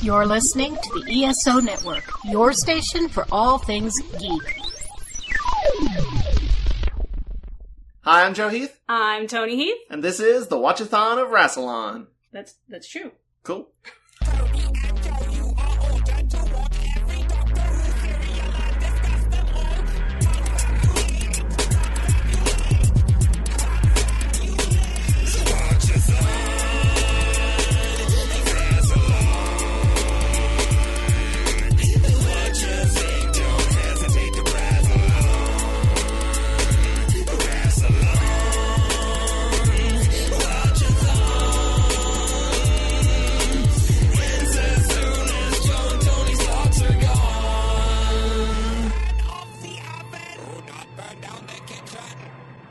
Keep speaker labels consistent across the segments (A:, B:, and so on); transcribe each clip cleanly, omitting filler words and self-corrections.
A: You're listening to the ESO Network, your station for all things geek.
B: Hi, I'm Joe Heath.
C: I'm Toni Heath.
B: And this is the Watch-A-Thon of Rassilon.
C: That's true.
B: Cool.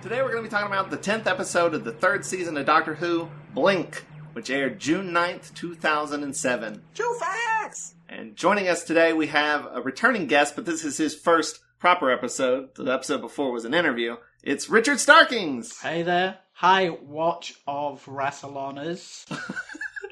B: Today we're going to be talking about the 10th episode of the third season of Doctor Who, Blink, which aired June 9th, 2007.
D: True facts!
B: And joining us today we have a returning guest, but this is his first proper episode. The episode before was an interview. It's Richard Starkings!
D: Hey there. Hi, Watch of Rassiloners.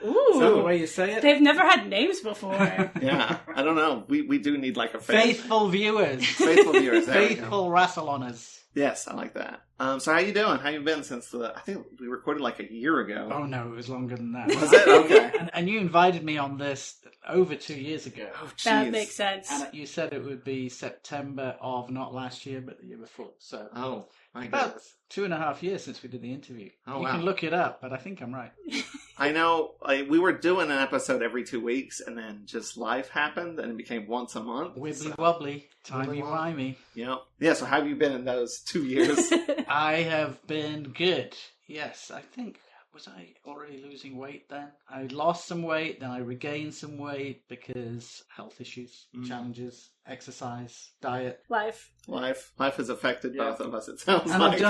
C: Ooh.
D: Is that the way you say it?
C: They've never had names before.
B: Yeah, I don't know. We do need like a
D: Faithful viewers.
B: Faithful viewers. There we go.
D: Faithful Rassiloners.
B: Yes, I like that. So how you doing? How you been since I think we recorded like a year ago.
D: Oh no, it was longer than that.
B: Was it? Okay.
D: And you invited me on this over 2 years ago.
B: Oh, jeez.
C: That makes sense.
D: And you said it would be September of not last year, but the year before. So
B: Oh, my
D: about
B: goodness.
D: 2.5 years since we did the interview.
B: Oh,
D: you
B: wow.
D: can look it up, but I think I'm right.
B: I know we were doing an episode every 2 weeks, and then just life happened, and it became once a month.
D: Wibbly wobbly,
B: Wibbly
D: timey-wimey.
B: Yeah, so how have you been in those 2 years?
D: I have been good. Yes, I think. Was I already losing weight then? I lost some weight, then I regained some weight because health issues, challenges, exercise, diet.
C: Life.
B: Life has affected
D: Yeah.
B: both of us, it sounds
D: And
B: like.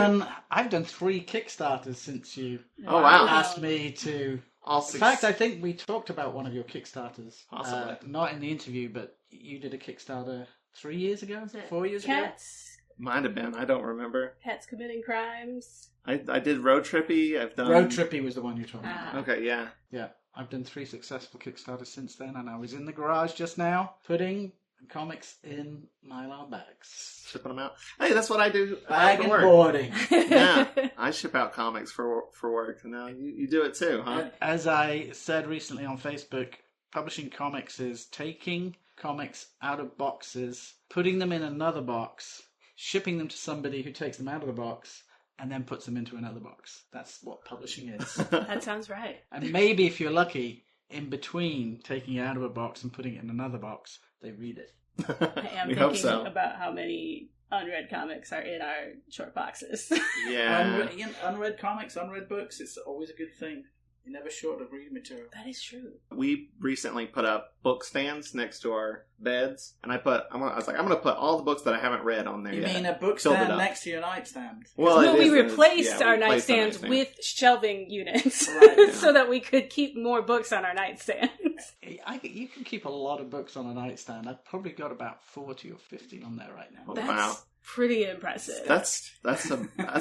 D: I've done 3 Kickstarters since you
B: Oh, wow.
D: asked me to.
B: All
D: In fact, I think we talked about one of your Kickstarters.
B: Possibly.
D: Not in the interview, but you did a Kickstarter 3 years ago?
C: Was it
D: 4 years
C: Cats.
B: Might have been. I don't remember.
C: Cats committing crimes.
B: I did Road Trippy. I've done...
D: ago? Road Trippy was the one you're talking about.
B: Okay, yeah.
D: Yeah, I've done 3 successful Kickstarters since then, and I was in the garage just now putting comics in nylon bags.
B: Shipping them out. Hey, that's what I do
D: Bag
B: for
D: and
B: work.
D: boarding.
B: Yeah, I ship out comics for work. Now you do it too, huh?
D: As I said recently on Facebook, publishing comics is taking comics out of boxes, putting them in another box, shipping them to somebody who takes them out of the box, and then puts them into another box. That's what publishing is.
C: That sounds right.
D: And maybe if you're lucky, in between taking it out of a box and putting it in another box, they read it.
C: I am
B: We hope
C: thinking
B: so.
C: about how many unread comics are in our short boxes.
B: Yeah.
D: Unread comics, unread books, it's always a good thing. You're never short of reading material.
C: That is true.
B: We recently put up book stands next to our beds, and I was like, I'm going to put all the books that I haven't read on there
D: You
B: yet.
D: mean a book
B: Filled it
D: stand
B: up.
D: next to your nightstand?
B: Well,
C: Well,
B: it
C: we
B: is-
C: replaced
B: yeah,
C: our
B: we replaced the
C: nightstands
B: nightstand.
C: with shelving units
D: Right.
C: so that we could keep more books on our nightstands.
D: You can keep a lot of books on a nightstand. I've probably got about 40 or 50 on there right now.
B: Oh,
C: That's
B: wow.
C: pretty impressive.
B: That's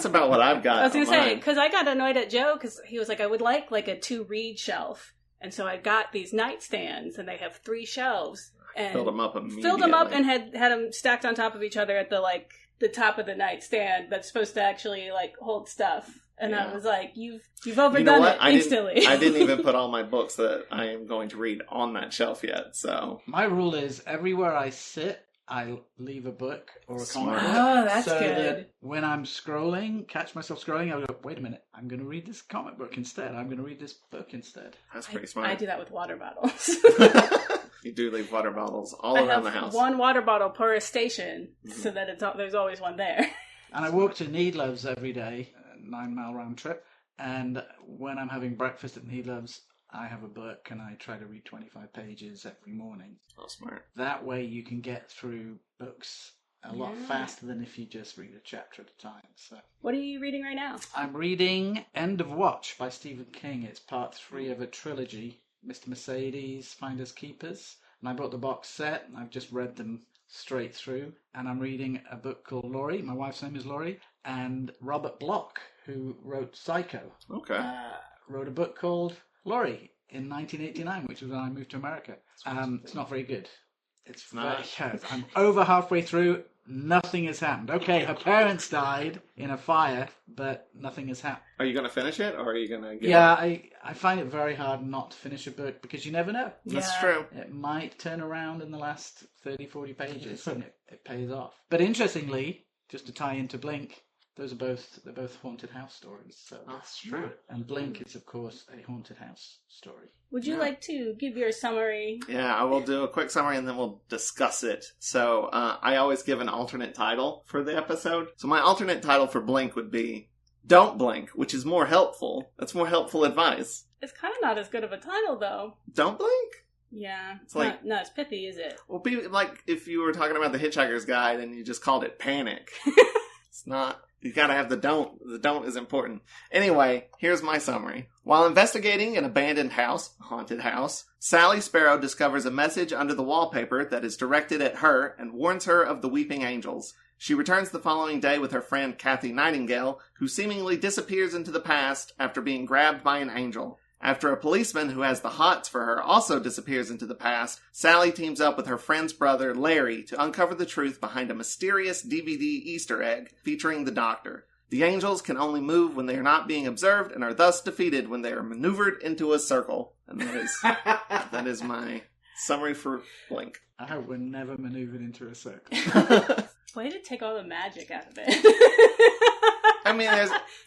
B: about what I've got.
C: I was going to
B: on
C: say,
B: mine.
C: because I got annoyed at Joe because he was like, I would like a 2-read shelf. And so I got these nightstands, and they have 3 shelves. And
B: Filled them up immediately.
C: Filled them up and had them stacked on top of each other at the top of the nightstand that's supposed to actually hold stuff. And
B: Yeah.
C: I was like, you've
B: You know
C: overdone
B: what?
C: it instantly.
B: I didn't even put all my books that I am going to read on that shelf yet, so...
D: My rule is everywhere I sit, I leave a book or a comic
B: Smart.
D: book.
C: Oh, that's
D: so
C: good.
D: That when I'm scrolling, catch myself scrolling, I go, wait a minute, I'm going to read this comic book instead. I'm going to read this book instead.
B: That's pretty smart.
C: I do that with water bottles.
B: You do leave water bottles all
C: I
B: around
C: have
B: the house.
C: one water bottle per station,
B: Mm-hmm.
C: so that there's always one there.
D: And I walk to Needloves every day, a 9-mile round trip. And when I'm having breakfast at Needloves, I have a book and I try to read 25 pages every morning.
B: Oh, smart.
D: That way you can get through books a lot
C: Yeah.
D: faster than if you just read a chapter at a time. So
C: What are you reading right now?
D: I'm reading End of Watch by Stephen King. It's part 3 of a trilogy, Mr. Mercedes, Finders Keepers. And I bought the box set and I've just read them straight through. And I'm reading a book called Rory. My wife's name is Rory. And Robert Bloch, who wrote Psycho,
B: Okay.
D: wrote a book called Rory. in 1989, which was when I moved to America. It's not very good. It's
B: not.
D: I'm over halfway through. Nothing has happened. Okay, her parents died in a fire, but nothing has happened.
B: Are you going to finish it, or are you going to get
D: Yeah, I find it very hard not to finish a book because you never know.
B: That's true.
D: It might turn around in the last 30, 40 pages and it pays off. But interestingly, just to tie into Blink, they're both haunted house stories. So.
B: That's true.
D: And Blink is, of course, a haunted house story.
C: Would you like to give your summary?
B: Yeah, I will do a quick summary and then we'll discuss it. So I always give an alternate title for the episode. So my alternate title for Blink would be Don't Blink, which is more helpful. That's more helpful advice.
C: It's kind of not as good of a title, though.
B: Don't Blink?
C: Yeah.
B: It's like,
C: not as pithy, is it?
B: Well, be like if you were talking about the Hitchhiker's Guide and you just called it Panic. It's not. You gotta have the don't. The don't is important. Anyway, here's my summary. While investigating an abandoned house, haunted house, Sally Sparrow discovers a message under the wallpaper that is directed at her and warns her of the weeping angels. She returns the following day with her friend Kathy Nightingale, who seemingly disappears into the past after being grabbed by an angel. After a policeman who has the hots for her also disappears into the past, Sally teams up with her friend's brother, Larry, to uncover the truth behind a mysterious DVD Easter egg featuring the Doctor. The angels can only move when they are not being observed and are thus defeated when they are maneuvered into a circle. And that is my summary for Blink.
D: I hope we're never maneuvered into a circle.
C: Way to take all the magic out of it.
B: I mean,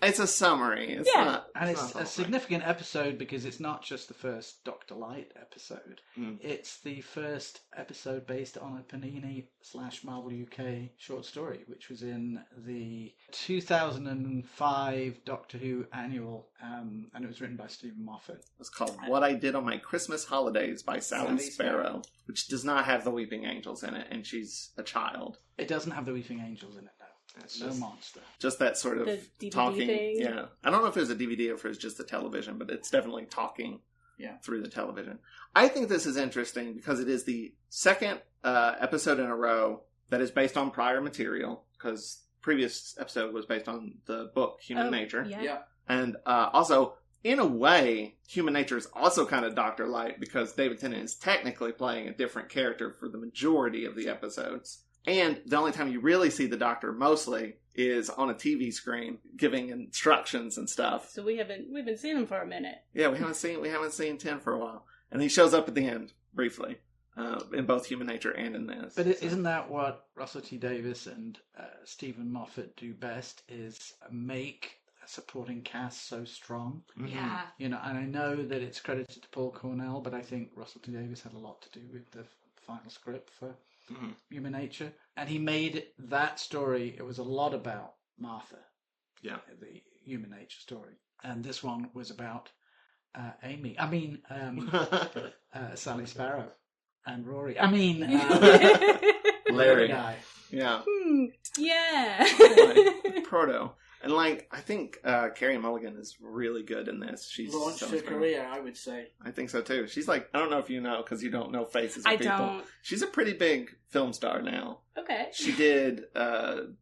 B: it's a summary. It's not.
D: And it's a significant episode because it's not just the first Dr. Light episode. It's the first episode based on a Panini/Marvel UK short story, which was in the 2005 Doctor Who annual, and it was written by Stephen Moffat.
B: It's called What I Did on My Christmas Holidays by Sally Sparrow, which does not have the Weeping Angels in it, and she's a child.
D: It doesn't have the Weeping Angels in it, no. It's no monster.
B: Just that sort of
C: the DVD
B: talking
C: thing.
B: Yeah. I don't know if it was a DVD or if it was just the television, but it's definitely talking through the television. I think this is interesting because it is the second episode in a row that is based on prior material, because previous episode was based on the book Human Nature.
C: Yeah.
B: And also, in a way, Human Nature is also kind of Dr. Light because David Tennant is technically playing a different character for the majority of the episodes. And the only time you really see the Doctor mostly is on a TV screen giving instructions and stuff.
C: So we've been seeing him for a minute.
B: Yeah, we haven't seen Tim for a while. And he shows up at the end, briefly, in both Human Nature and in this.
D: But isn't that what Russell T Davies and Stephen Moffat do best, is make a supporting cast so strong?
B: Mm-hmm.
C: Yeah.
D: You know, and I know that it's credited to Paul Cornell, but I think Russell T Davies had a lot to do with the final script for Human Nature. And he made that story, it was a lot about Martha.
B: Yeah.
D: The Human Nature story. And this one was about Sally Sparrow and Rory.
B: Larry.
D: Guy.
B: Yeah.
C: Yeah.
B: Proto. And I think Carey Mulligan is really good in this. She's
E: launched her career, I would say.
B: I think so too. She's I don't know if you know because you don't know faces of
C: I
B: people.
C: don't.
B: She's a pretty big film star now.
C: Okay.
B: She did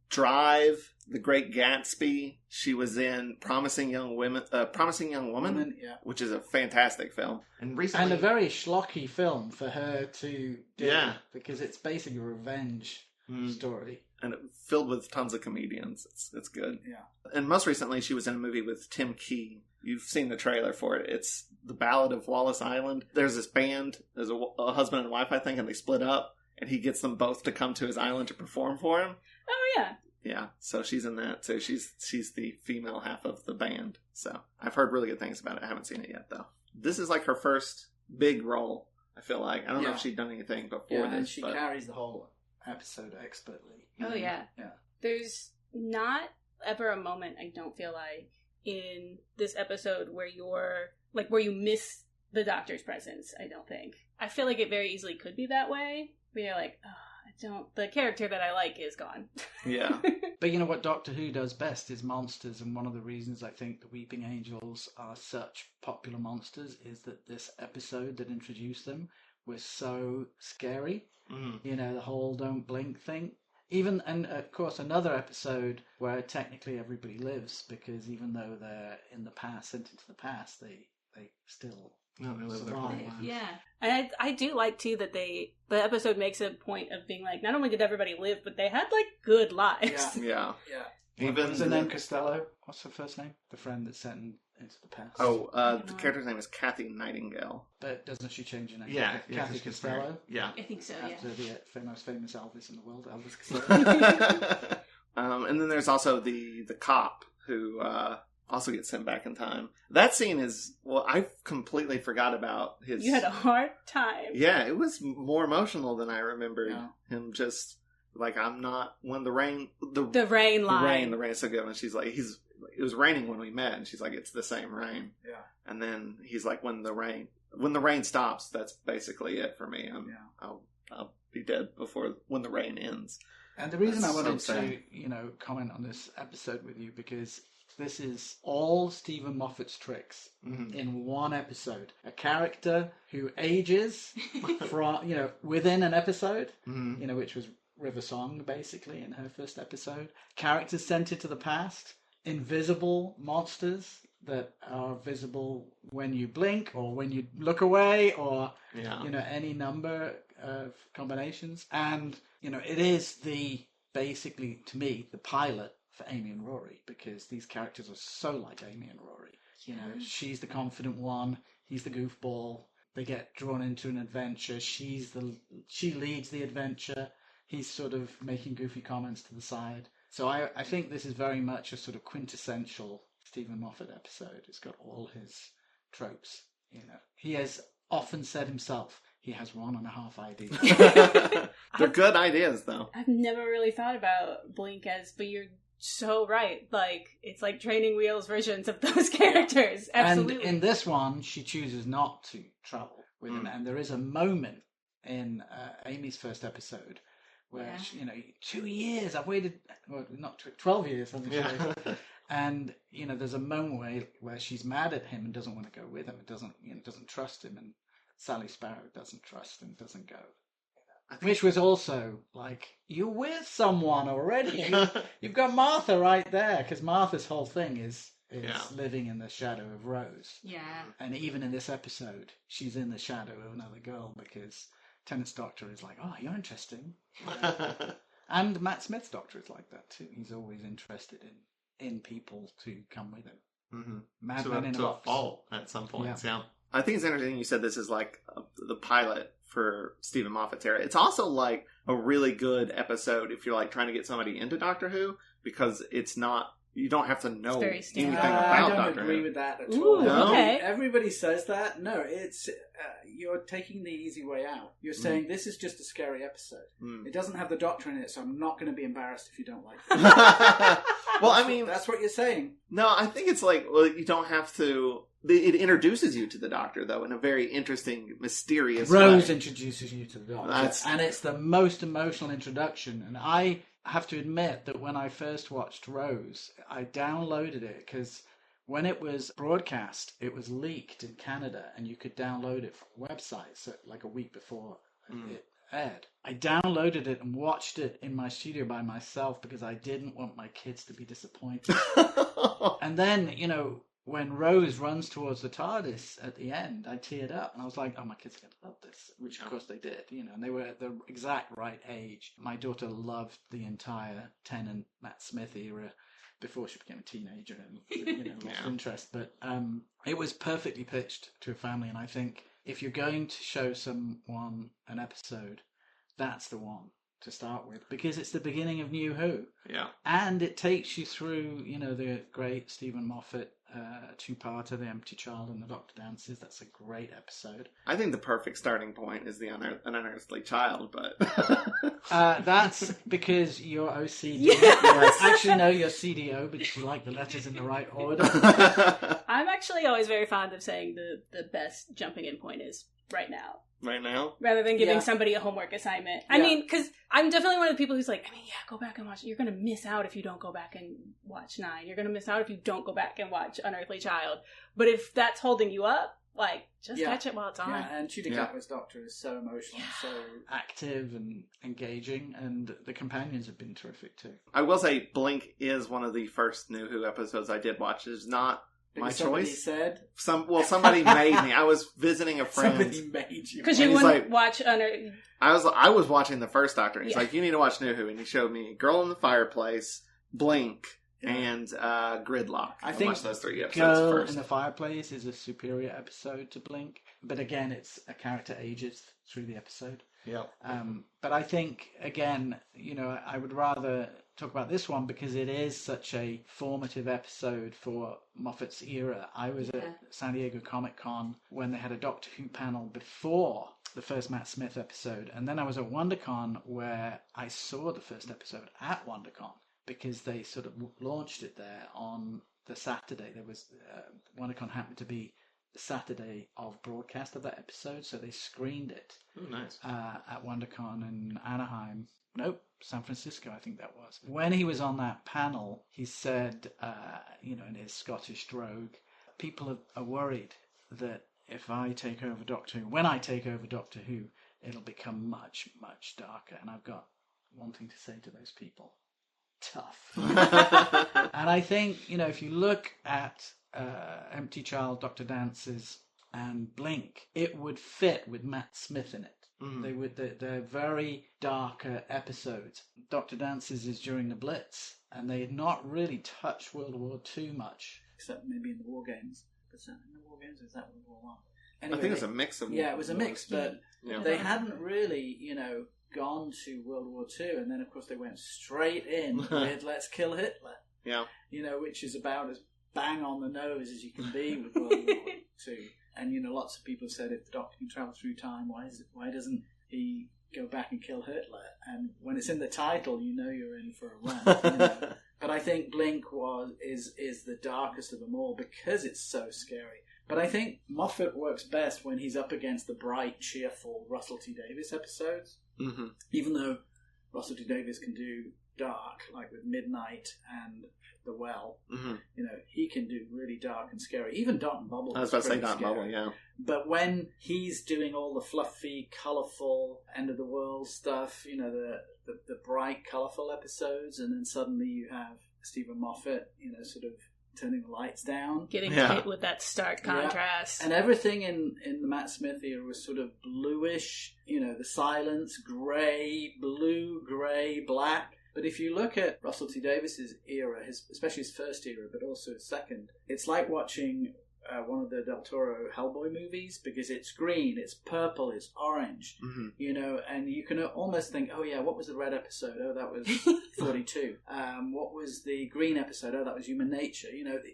B: Drive, The Great Gatsby. She was in Promising Young Woman, which is a fantastic film. And recently,
D: and a very schlocky film for her to do.
B: Yeah.
D: Because it's basically a revenge story.
B: And filled with tons of comedians. It's good.
D: Yeah.
B: And most recently, she was in a movie with Tim Key. You've seen the trailer for it. It's The Ballad of Wallace Island. There's this band. There's a husband and wife, I think, and they split up. And he gets them both to come to his island to perform for him.
C: Oh, yeah.
B: Yeah, so she's in that too. She's the female half of the band. So I've heard really good things about it. I haven't seen it yet, though. This is her first big role, I feel like. I don't know if she'd done anything before this.
E: And she carries the whole
D: episode expertly.
C: Oh, yeah.
D: Yeah.
C: There's not ever a moment, I don't feel like, in this episode where where you miss the Doctor's presence, I don't think. I feel like it very easily could be that way, where you're like, the character that I like is gone.
B: Yeah.
D: But you know what Doctor Who does best is monsters, and one of the reasons I think the Weeping Angels are such popular monsters is that this episode that introduced them was so scary. You know, the whole don't blink thing. And of course another episode where technically everybody lives, because even though they're in the past, sent into the past, they still
B: No, they live their whole
D: survive.
B: lives.
C: Yeah. And I do like, too, that the episode makes a point of being like, not only did everybody live, but they had, like, good lives.
B: Yeah.
E: Yeah.
B: Even
D: What's her name? Costello? What's her first name? The friend that's sent into the past.
B: The character's name is Kathy Nightingale.
D: But doesn't she change her name?
B: Yeah.
D: Kathy Costello?
B: Yeah.
C: I think so, yeah.
D: After the most famous Elvis in the world, Elvis Costello.
B: And then there's also the cop who also gets sent back in time. That scene is, well, I completely forgot about his...
C: You had a hard time.
B: Yeah, it was more emotional than I remembered.
D: Yeah.
B: Him just, like, I'm not... When the rain...
C: The rain line.
B: The rain is so good. And she's like, it was raining when we met. And she's like, it's the same rain.
E: Yeah.
B: And then he's like, when the rain stops, that's basically it for me. I'll be dead when the rain ends.
D: And the reason
B: That's
D: I wanted
B: so sad.
D: to, comment on this episode with you, because this is all Stephen Moffat's tricks in one episode. A character who ages from, within an episode, which was River Song, basically, in her first episode. Characters sent into the past. Invisible monsters that are visible when you blink or when you look away or, any number of combinations. And, it is basically, to me, the pilot for Amy and Rory, because these characters are so like Amy and Rory. She's the confident one, he's the goofball. They get drawn into an adventure. She leads the adventure. He's sort of making goofy comments to the side. So I think this is very much a sort of quintessential Stephen Moffat episode. It's got all his tropes. He has often said himself he has 1.5 ideas.
B: They're good ideas, though.
C: I've never really thought about Blink but you're so right. Like, it's like Training Wheels versions of those characters. Absolutely.
D: And in this one, she chooses not to travel with him. And there is a moment in Amy's first episode where, 2 years, I've waited, well, not 12 years, I think she waited. And, there's a moment where she's mad at him and doesn't want to go with him. It doesn't trust him. And Sally Sparrow doesn't trust him, doesn't go. Which was also like, you're with someone already. You've got Martha right there, because Martha's whole thing is living in the shadow of Rose.
C: Yeah.
D: And even in this episode, she's in the shadow of another girl because Tennant's doctor is like, oh, you're interesting. And Matt Smith's doctor is like that too. He's always interested in people to come with him.
B: Mm-hmm.
D: Madman in a
B: to
D: box.
B: a fault at some points, yeah. I think it's interesting you said this is like the pilot for Stephen Moffat's era. It's also like a really good episode if you're like trying to get somebody into Doctor Who, because it's not, you don't have to know anything about
E: I don't
B: Doctor
E: agree
B: Who.
E: with that at
C: Ooh,
E: all.
B: No?
C: okay.
E: Everybody says that. No, it's you're taking the easy way out. You're saying this is just a scary episode. It doesn't have the Doctor in it, so I'm not going to be embarrassed if you don't like it.
B: Well, I mean,
E: that's what you're saying.
B: No, I think it's like, well, you don't have to. It introduces you to the Doctor, though, in a very interesting, mysterious
D: Rose
B: way.
D: introduces you to the Doctor. And it's the most emotional introduction. And I have to admit that when I first watched Rose, I downloaded it because when it was broadcast, it was leaked in Canada and you could download it from websites like a week before it aired. I downloaded it and watched it in my studio by myself because I didn't want my kids to be disappointed. And then, when Rose runs towards the TARDIS at the end, I teared up and I was like, oh, my kids are going to love this, which of course they did, and they were at the exact right age. My daughter loved the entire Tennant, Matt Smith era before she became a teenager and lost interest. But it was perfectly pitched to a family, and I think if you're going to show someone an episode, that's the one to start with, because it's the beginning of New Who.
B: Yeah.
D: And it takes you through, the great Stephen Moffat two-parter, The Empty Child and The Doctor Dances. That's a great episode.
B: I think the perfect starting point is the Unearthly Child, but...
D: That's because you're OCD. Yes. Actually, no, you're CDO because you like the letters in the right order.
C: I'm actually always very fond of saying the best jumping in point is right now.
B: Right now?
C: Rather than giving somebody a homework assignment. I mean, because I'm definitely one of the people who's like, go back and watch it. You're going to miss out if you don't go back and watch 9. You're going to miss out if you don't go back and watch Unearthly Child. But if that's holding you up, just catch it while it's on.
E: Yeah, and Chudikawa's Doctor is so emotional, so
D: active and engaging, and the companions have been terrific too.
B: I will say Blink is one of the first New Who episodes I did watch. My
E: somebody
B: choice?
E: said
B: Somebody made me. I was visiting a friend.
E: somebody made you.
C: Because you
B: And he's
C: wouldn't
B: like-
C: watch
B: I was watching the first Doctor. And he's
C: Yeah.
B: like, you need to watch New Who. And he showed me Girl in the Fireplace, Blink,
E: Yeah.
B: and Gridlock.
E: I think
B: watched those 3 episodes
D: Girl
B: first.
D: in the Fireplace is a superior episode to Blink, but again, it's a character ages through the episode.
B: Yep.
D: But I think, again, I would rather talk about this one because it is such a formative episode for Moffat's era. I was at San Diego Comic-Con when they had a Doctor Who panel before the first Matt Smith episode, and then I was at WonderCon where I saw the first episode at WonderCon because they sort of launched it there on the Saturday. There was WonderCon happened to be the Saturday of broadcast of that episode, so they screened it
B: Oh, nice.
D: at WonderCon in Anaheim. Nope, San Francisco, I think that was. When he was on that panel, he said, in his Scottish brogue, people are worried that if I take over Doctor Who, when I take over Doctor Who, it'll become much, much darker. And I've got one thing to say to those people. Tough. And I think, if you look at Empty Child, Dr. Dances, and Blink, it would fit with Matt Smith in it. They're very darker episodes. Dr. Dances is during the Blitz, and they had not really touched World War II much.
E: Except maybe in the War Games. Was that in the War Games or was that World War One?
B: I think it was a mix of...
E: Yeah, it was a mix, but
B: Yeah.
E: they hadn't really, gone to World War II, and then of course they went straight in with Let's Kill Hitler.
B: Yeah.
E: Which is about as bang on the nose as you can be with World War II. And lots of people have said if the Doctor can travel through time, why doesn't he go back and kill Hitler? And when it's in the title, you're in for a run. But I think Blink is the darkest of them all because it's so scary. But I think Moffat works best when he's up against the bright, cheerful Russell T Davies episodes.
B: Mm-hmm.
E: Even though Russell T Davies can do dark, like with Midnight and The Well, he can do really dark and scary. Even Dot and Bubble.
B: I was about to say Dot and Bubble, yeah.
E: But when he's doing all the fluffy, colourful, end of the world stuff, the bright, colourful episodes, and then suddenly you have Stephen Moffat, sort of turning the lights down.
C: Getting hit with that stark contrast.
E: And everything in the Matt Smith era was sort of bluish, the silence, grey, blue, grey, black. But if you look at Russell T Davies' era, especially his first era, but also his second, it's like watching one of the Del Toro Hellboy movies because it's green, it's purple, it's orange, and you can almost think, oh yeah, what was the red episode? Oh, that was 42. What was the green episode? Oh, that was Human Nature.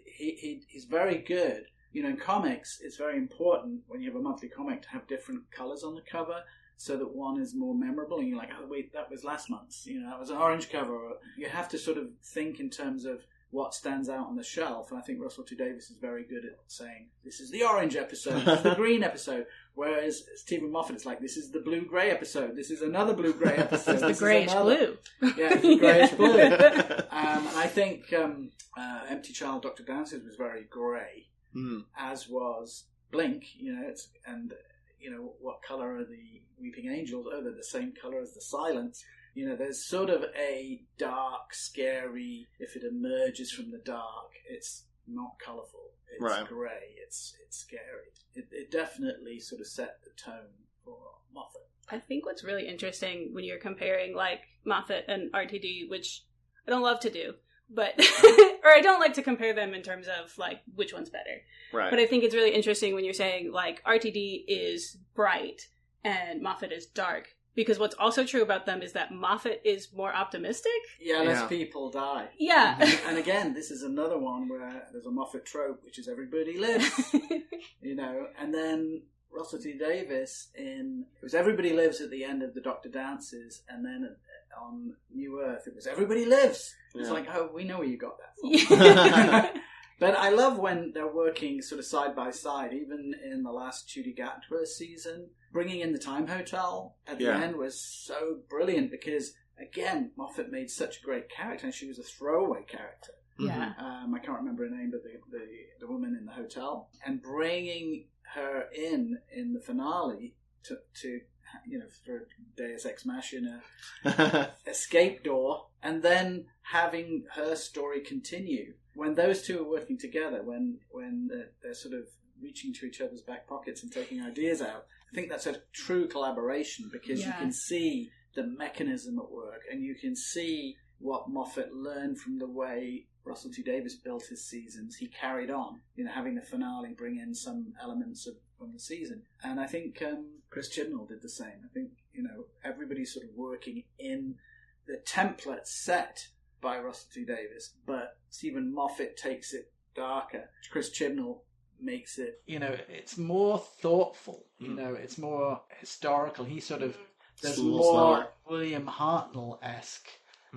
E: He's very good. In comics, it's very important when you have a monthly comic to have different colours on the cover so that one is more memorable and you're like, oh wait, that was last month's. That was an orange cover. You have to sort of think in terms of what stands out on the shelf, and I think Russell T Davies is very good at saying, this is the orange episode, this is the green episode, whereas Stephen Moffat is like, this is the blue-grey episode, this is another blue-grey episode.
C: It's the greyish blue.
E: Yeah, it's the greyish blue. And I think Empty Child, Dr. Dances was very grey, as was Blink, what colour are the Weeping Angels? Oh, they're the same colour as the Silence. There's sort of a dark, scary, if it emerges from the dark, it's not colourful. It's grey. It's scary. It definitely sort of set the tone for Moffat.
C: I think what's really interesting when you're comparing, like, Moffat and RTD, which I don't love to do, but, or I don't like to compare them in terms of, like, which one's better.
B: Right.
C: But I think it's really interesting when you're saying, like, RTD is bright and Moffat is dark. Because what's also true about them is that Moffat is more optimistic.
E: Yeah, less people die.
C: Yeah.
E: And again, this is another one where there's a Moffat trope, which is everybody lives. And then Russell T Davies it was Everybody Lives at the end of the Doctor Dances, and then on New Earth, it was Everybody Lives. It's like, oh, we know where you got that from. But I love when they're working sort of side by side, even in the last Judy Gatwa season. Bringing in the Time Hotel at the end was so brilliant because, again, Moffat made such a great character, and she was a throwaway character.
C: Yeah.
E: I can't remember her name, but the woman in the hotel. And bringing her in the finale to for Deus Ex Machina, escape door, and then having her story continue. when those two are working together, when they're sort of reaching to each other's back pockets and taking ideas out, I think that's a true collaboration, because you can see the mechanism at work, and you can see what Moffat learned from the way Russell T Davies built his seasons. He carried on, having the finale bring in some elements from the season. And I think Chris Chibnall did the same. I think, everybody's sort of working in the template set by Russell T Davies, but Stephen Moffat takes it darker. Chris Chibnall makes it...
D: it's more thoughtful, it's more historical. He sort of... There's more
B: slower.
D: William Hartnell-esque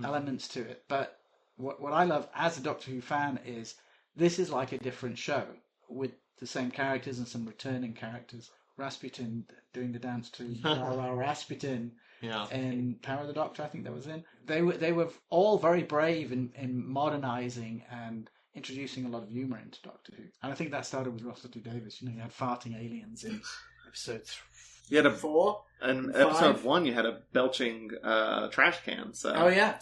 D: elements to it. But what I love as a Doctor Who fan is this is like a different show with the same characters and some returning characters. Rasputin doing the dance to Ra Ra Rasputin in Power of the Doctor, I think that was in. They were all very brave in modernising and introducing a lot of humour into Doctor Who. And I think that started with Russell T Davies. You had farting aliens in episode 3.
B: You had
E: 4.
B: In
E: and
B: episode
E: 5.
B: 1, you had a belching trash can. So.
E: Oh, yeah.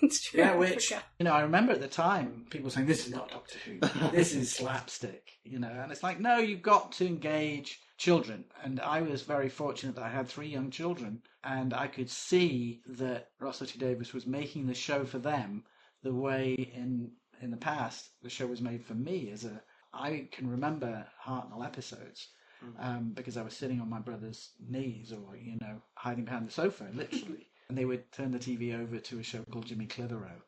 C: It's true.
E: Yeah, which...
D: I remember at the time people saying, this is not Doctor Who. This is slapstick. And it's like, no, you've got to engage children. And I was very fortunate that I had 3 young children, and I could see that Russell T Davies was making the show for them the way in the past the show was made for me. I can remember Hartnell episodes because I was sitting on my brother's knees or hiding behind the sofa literally, and they would turn the TV over to a show called Jimmy Clitheroe.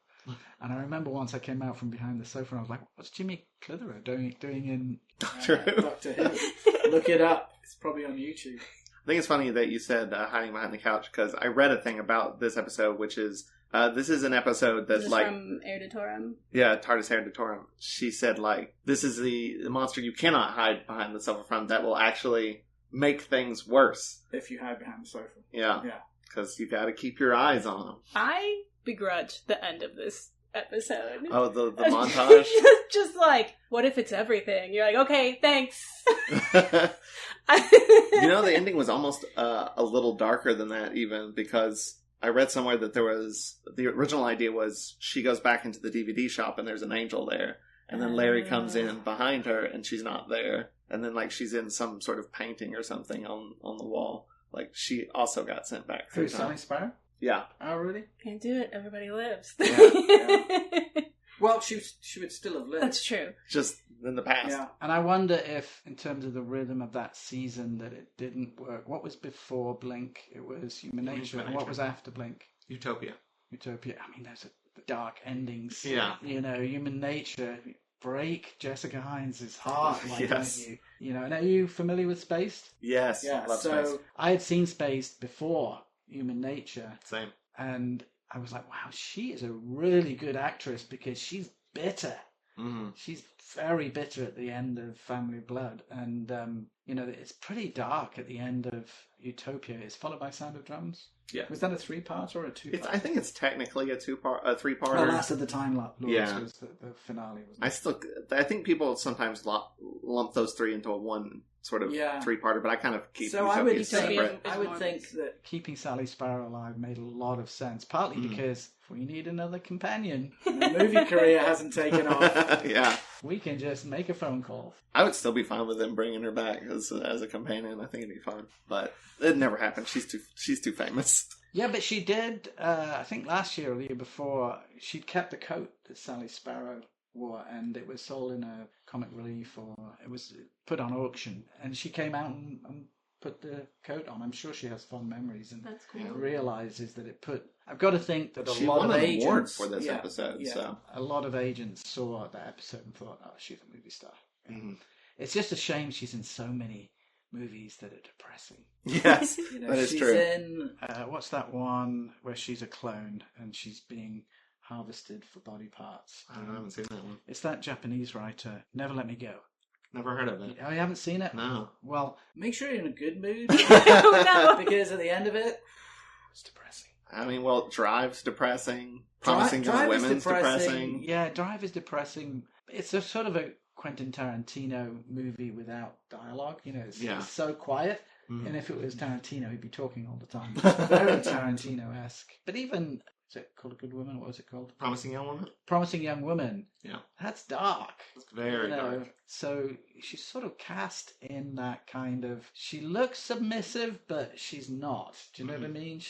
D: And I remember once I came out from behind the sofa and I was like, what's Jimmy Clitheroe doing in
B: Doctor Who?
E: Doctor Who. Look it up. It's probably on YouTube.
B: I think it's funny that you said hiding behind the couch, because I read a thing about this episode, which is this is an episode that's
C: This is from Erditorum.
B: Yeah, TARDIS Erditorum. She said, this is the monster you cannot hide behind the sofa from that will actually make things worse.
E: If you hide behind the sofa.
B: Yeah. Because you got to keep your eyes on them.
C: I begrudge the end of this episode.
B: Oh, the montage?
C: Just what if it's everything? You're like, okay, thanks.
B: The ending was almost a little darker than that, even, because I read somewhere that the original idea was she goes back into the DVD shop and there's an angel there, and then Larry comes in behind her and she's not there, and then she's in some sort of painting or something on the wall. She also got sent back 3
D: Who's Sally
B: times.
D: Sparrow?
B: Yeah.
D: Oh, really?
C: Can't do it. Everybody lives.
E: Well, she would still have lived.
C: That's true.
B: Just in the past.
E: Yeah.
D: And I wonder if, in terms of the rhythm of that season, that it didn't work. What was before Blink? It was Human Nature. And what was after Blink?
B: Utopia.
D: I mean, there's dark endings.
B: Yeah.
D: Human Nature. Break Jessica Hines' heart.
B: Yes.
D: Don't you? And are you familiar with Spaced?
B: Yes.
E: Yeah,
B: Love
E: so...
B: Space.
D: I had seen Spaced before Human Nature.
B: Same.
D: And I was like, wow, she is a really good actress because she's bitter.
B: Mm-hmm.
D: She's very bitter at the end of Family Blood. And, it's pretty dark at the end of Utopia. It's followed by Sound of Drums.
B: Yeah.
D: Was that a 3-part or a 2-part?
B: I think it's technically a 3-parter.
D: Oh, Last of the Time Lords was the finale, wasn't it?
B: I think people sometimes lump those 3 into a one sort of 3-parter, but I kind of keep Utopia separate.
E: I would think that
D: keeping Sally Sparrow alive made a lot of sense, partly because if we need another companion,
E: the movie career hasn't taken off.
B: Yeah.
D: we can just make a phone call.
B: I would still be fine with them bringing her back as a companion. I think it'd be fun, but it never happened. She's too famous.
D: Yeah, but she did, I think last year or the year before, she'd kept the coat that Sally Sparrow wore, and it was sold in a Comic Relief, or it was put on auction, and she came out and put the coat on. I'm sure she has fond memories and
C: That's cool.
D: realizes that it put... I've got to think that
B: She
D: a lot
B: won
D: of
B: an
D: agents...
B: award for this episode, so...
D: A lot of agents saw that episode and thought, oh, she's a movie star.
B: Mm-hmm.
D: It's just a shame she's in so many movies that are depressing.
B: Yes, that is
E: she's
B: true.
E: in...
D: What's that one where she's a clone and she's being harvested for body parts?
B: I haven't seen that one.
D: It's that Japanese writer, Never Let Me Go.
B: Never heard of it.
D: Oh, you haven't seen it?
B: No.
D: Well,
E: Make sure you're in a good mood.
C: No.
E: Because at the end of it...
D: it's depressing.
B: I mean, Drive's depressing. Promising Young
E: Drive is
B: Women's depressing.
E: depressing.
D: Yeah, Drive is depressing. It's a sort of a Quentin Tarantino movie without dialogue. It's so quiet.
B: Mm.
D: And if it was Tarantino, he'd be talking all the time. It's very Tarantino-esque. But even Is it called A Good Woman? What was it called?
B: Promising Young Woman?
D: Promising Young Woman.
B: Yeah.
D: That's dark.
B: It's very dark.
D: So she's sort of cast in that kind of... She looks submissive, but she's not. Do you know what I mean?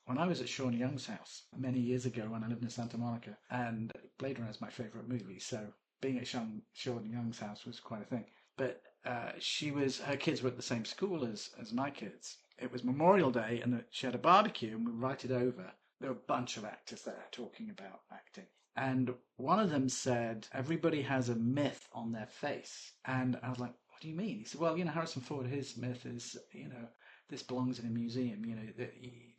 D: When I was at Sean Young's house many years ago when I lived in Santa Monica, and Blade Runner is my favourite movie, so being at Sean Young's house was quite a thing. But her kids were at the same school as my kids. It was Memorial Day, and she had a barbecue, and we invited over. There were a bunch of actors there talking about acting. And one of them said, everybody has a myth on their face. And I was like, what do you mean? He said, well, Harrison Ford, his myth is, this belongs in a museum,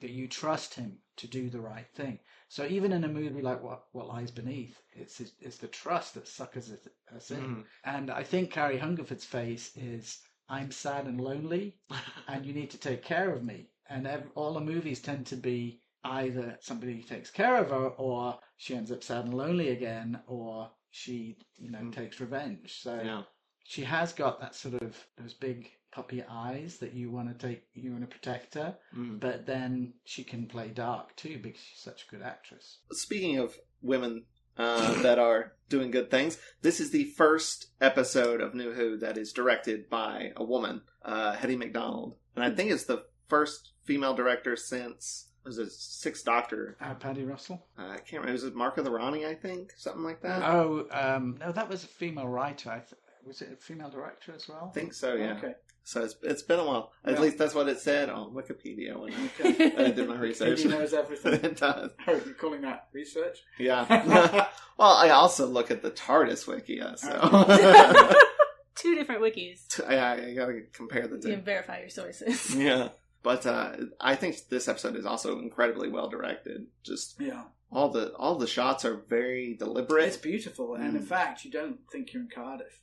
D: that you trust him to do the right thing. So even in a movie like What Lies Beneath, it's the trust that suckers us in. And I think Carrie Hungerford's face is, I'm sad and lonely, and you need to take care of me. And all the movies tend to be either somebody takes care of her, or she ends up sad and lonely again, or she, takes revenge. So she has got that sort of those big puppy eyes that you want to protect her, but then she can play dark too because she's such a good actress.
B: Speaking of women that are doing good things, this is the first episode of New Who that is directed by a woman, Hetty MacDonald, and I think it's the first female director since... Was it Sixth Doctor?
D: Paddy Russell?
B: I can't remember. Was it Mark of the Rani, I think? Something like that?
D: Oh, no, that was a female writer. Was it a female director as well?
B: I think so, yeah.
E: Okay.
B: So it's been a while. At least that's what it said on Wikipedia when I did my research.
E: He knows everything.
B: It does.
E: Oh, you're calling that research?
B: Yeah. Well, I also look at the TARDIS wiki, so...
C: Two different wikis.
B: I gotta compare the two.
C: You verify your sources.
B: Yeah. But I think this episode is also incredibly well directed. Just all the shots are very deliberate.
E: It's beautiful, and in fact, you don't think you're in Cardiff.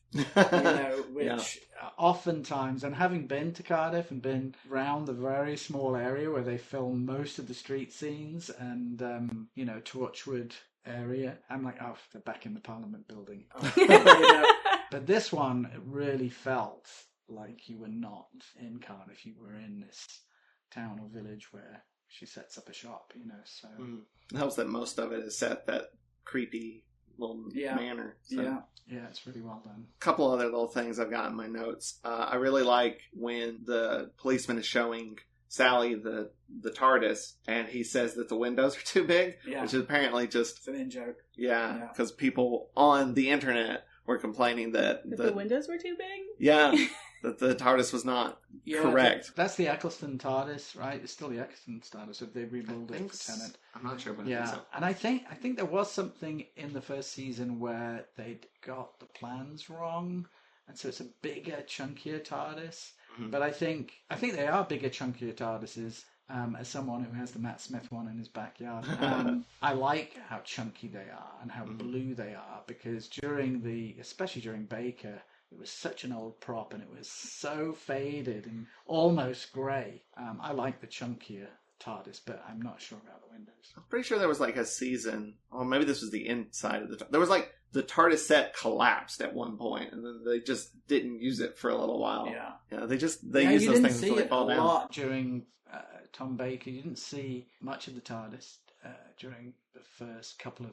E: Which
D: oftentimes, and having been to Cardiff and been around the very small area where they film most of the street scenes, and Torchwood area, I'm like, oh, they're back in the Parliament building. But this one, it really felt like you were not in Cardiff, you were in this town or village where she sets up a shop, so...
B: It helps that most of it is set that creepy little manner. So.
D: Yeah, it's really well done.
B: A couple other little things I've got in my notes. I really like when the policeman is showing Sally the TARDIS, and he says that the windows are too big, which is apparently just...
E: It's an in-joke.
B: Yeah, because people on the internet were complaining that
C: the windows were too big?
B: Yeah, that the TARDIS was not correct.
D: That's the Eccleston TARDIS, right? It's still the Eccleston TARDIS, if they rebuild it for Tennant.
B: I'm not sure, but I think so.
D: And I think there was something in the first season where they'd got the plans wrong, and so it's a bigger, chunkier TARDIS. But I think they are bigger, chunkier TARDISes. As someone who has the Matt Smith one in his backyard, I like how chunky they are and how blue they are, because especially during Baker, it was such an old prop and it was so faded and almost grey. I like the chunkier TARDIS, but I'm not sure about the windows.
B: I'm pretty sure there was like a season, or maybe this was the inside of there was like the TARDIS set collapsed at one point, and then they just didn't use it for a little while. Yeah, they use those things until they fall down.
D: A lot during Tom Baker. You didn't see much of the TARDIS during the first couple of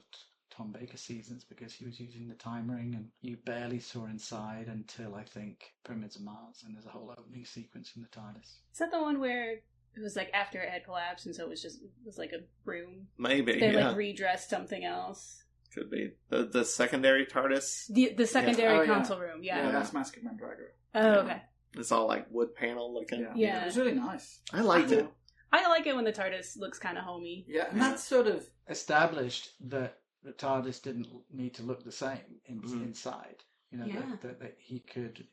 D: Tom Baker seasons because he was using the time ring, and you barely saw inside until I think Pyramids of Mars, and there's a whole opening sequence in the TARDIS.
C: Is that the one where it was like after it had collapsed, and so it was like a room?
B: Maybe
C: they like redressed something else.
B: Could be the secondary TARDIS.
C: The secondary console room. Yeah,
E: that's Mask of Mandragora.
C: Oh, okay.
B: It's all like wood panel looking.
E: Yeah, it was really nice.
B: I liked it.
C: I like it when the TARDIS looks kind of homey.
E: Yeah, and that's sort of
D: established that the TARDIS didn't need to look the same inside. That he could,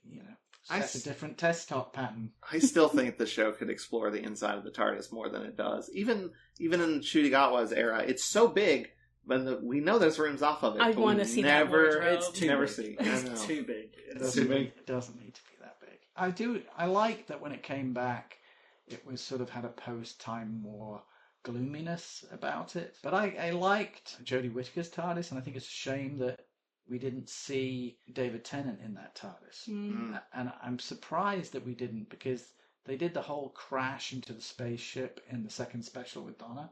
D: set a different desktop pattern.
B: I still think the show could explore the inside of the TARDIS more than it does. Even in Shudigatwa's era, it's so big, but we know there's rooms off of it.
C: I want to see that wardrobe.
E: It's too
B: never
E: big.
B: see.
E: It's too big.
B: It's too big.
D: It doesn't need to be that big. I like that when it came back, it was sort of had a post-Time War gloominess about it. But I liked Jodie Whittaker's TARDIS, and I think it's a shame that we didn't see David Tennant in that TARDIS. And I'm surprised that we didn't, because they did the whole crash into the spaceship in the second special with Donna,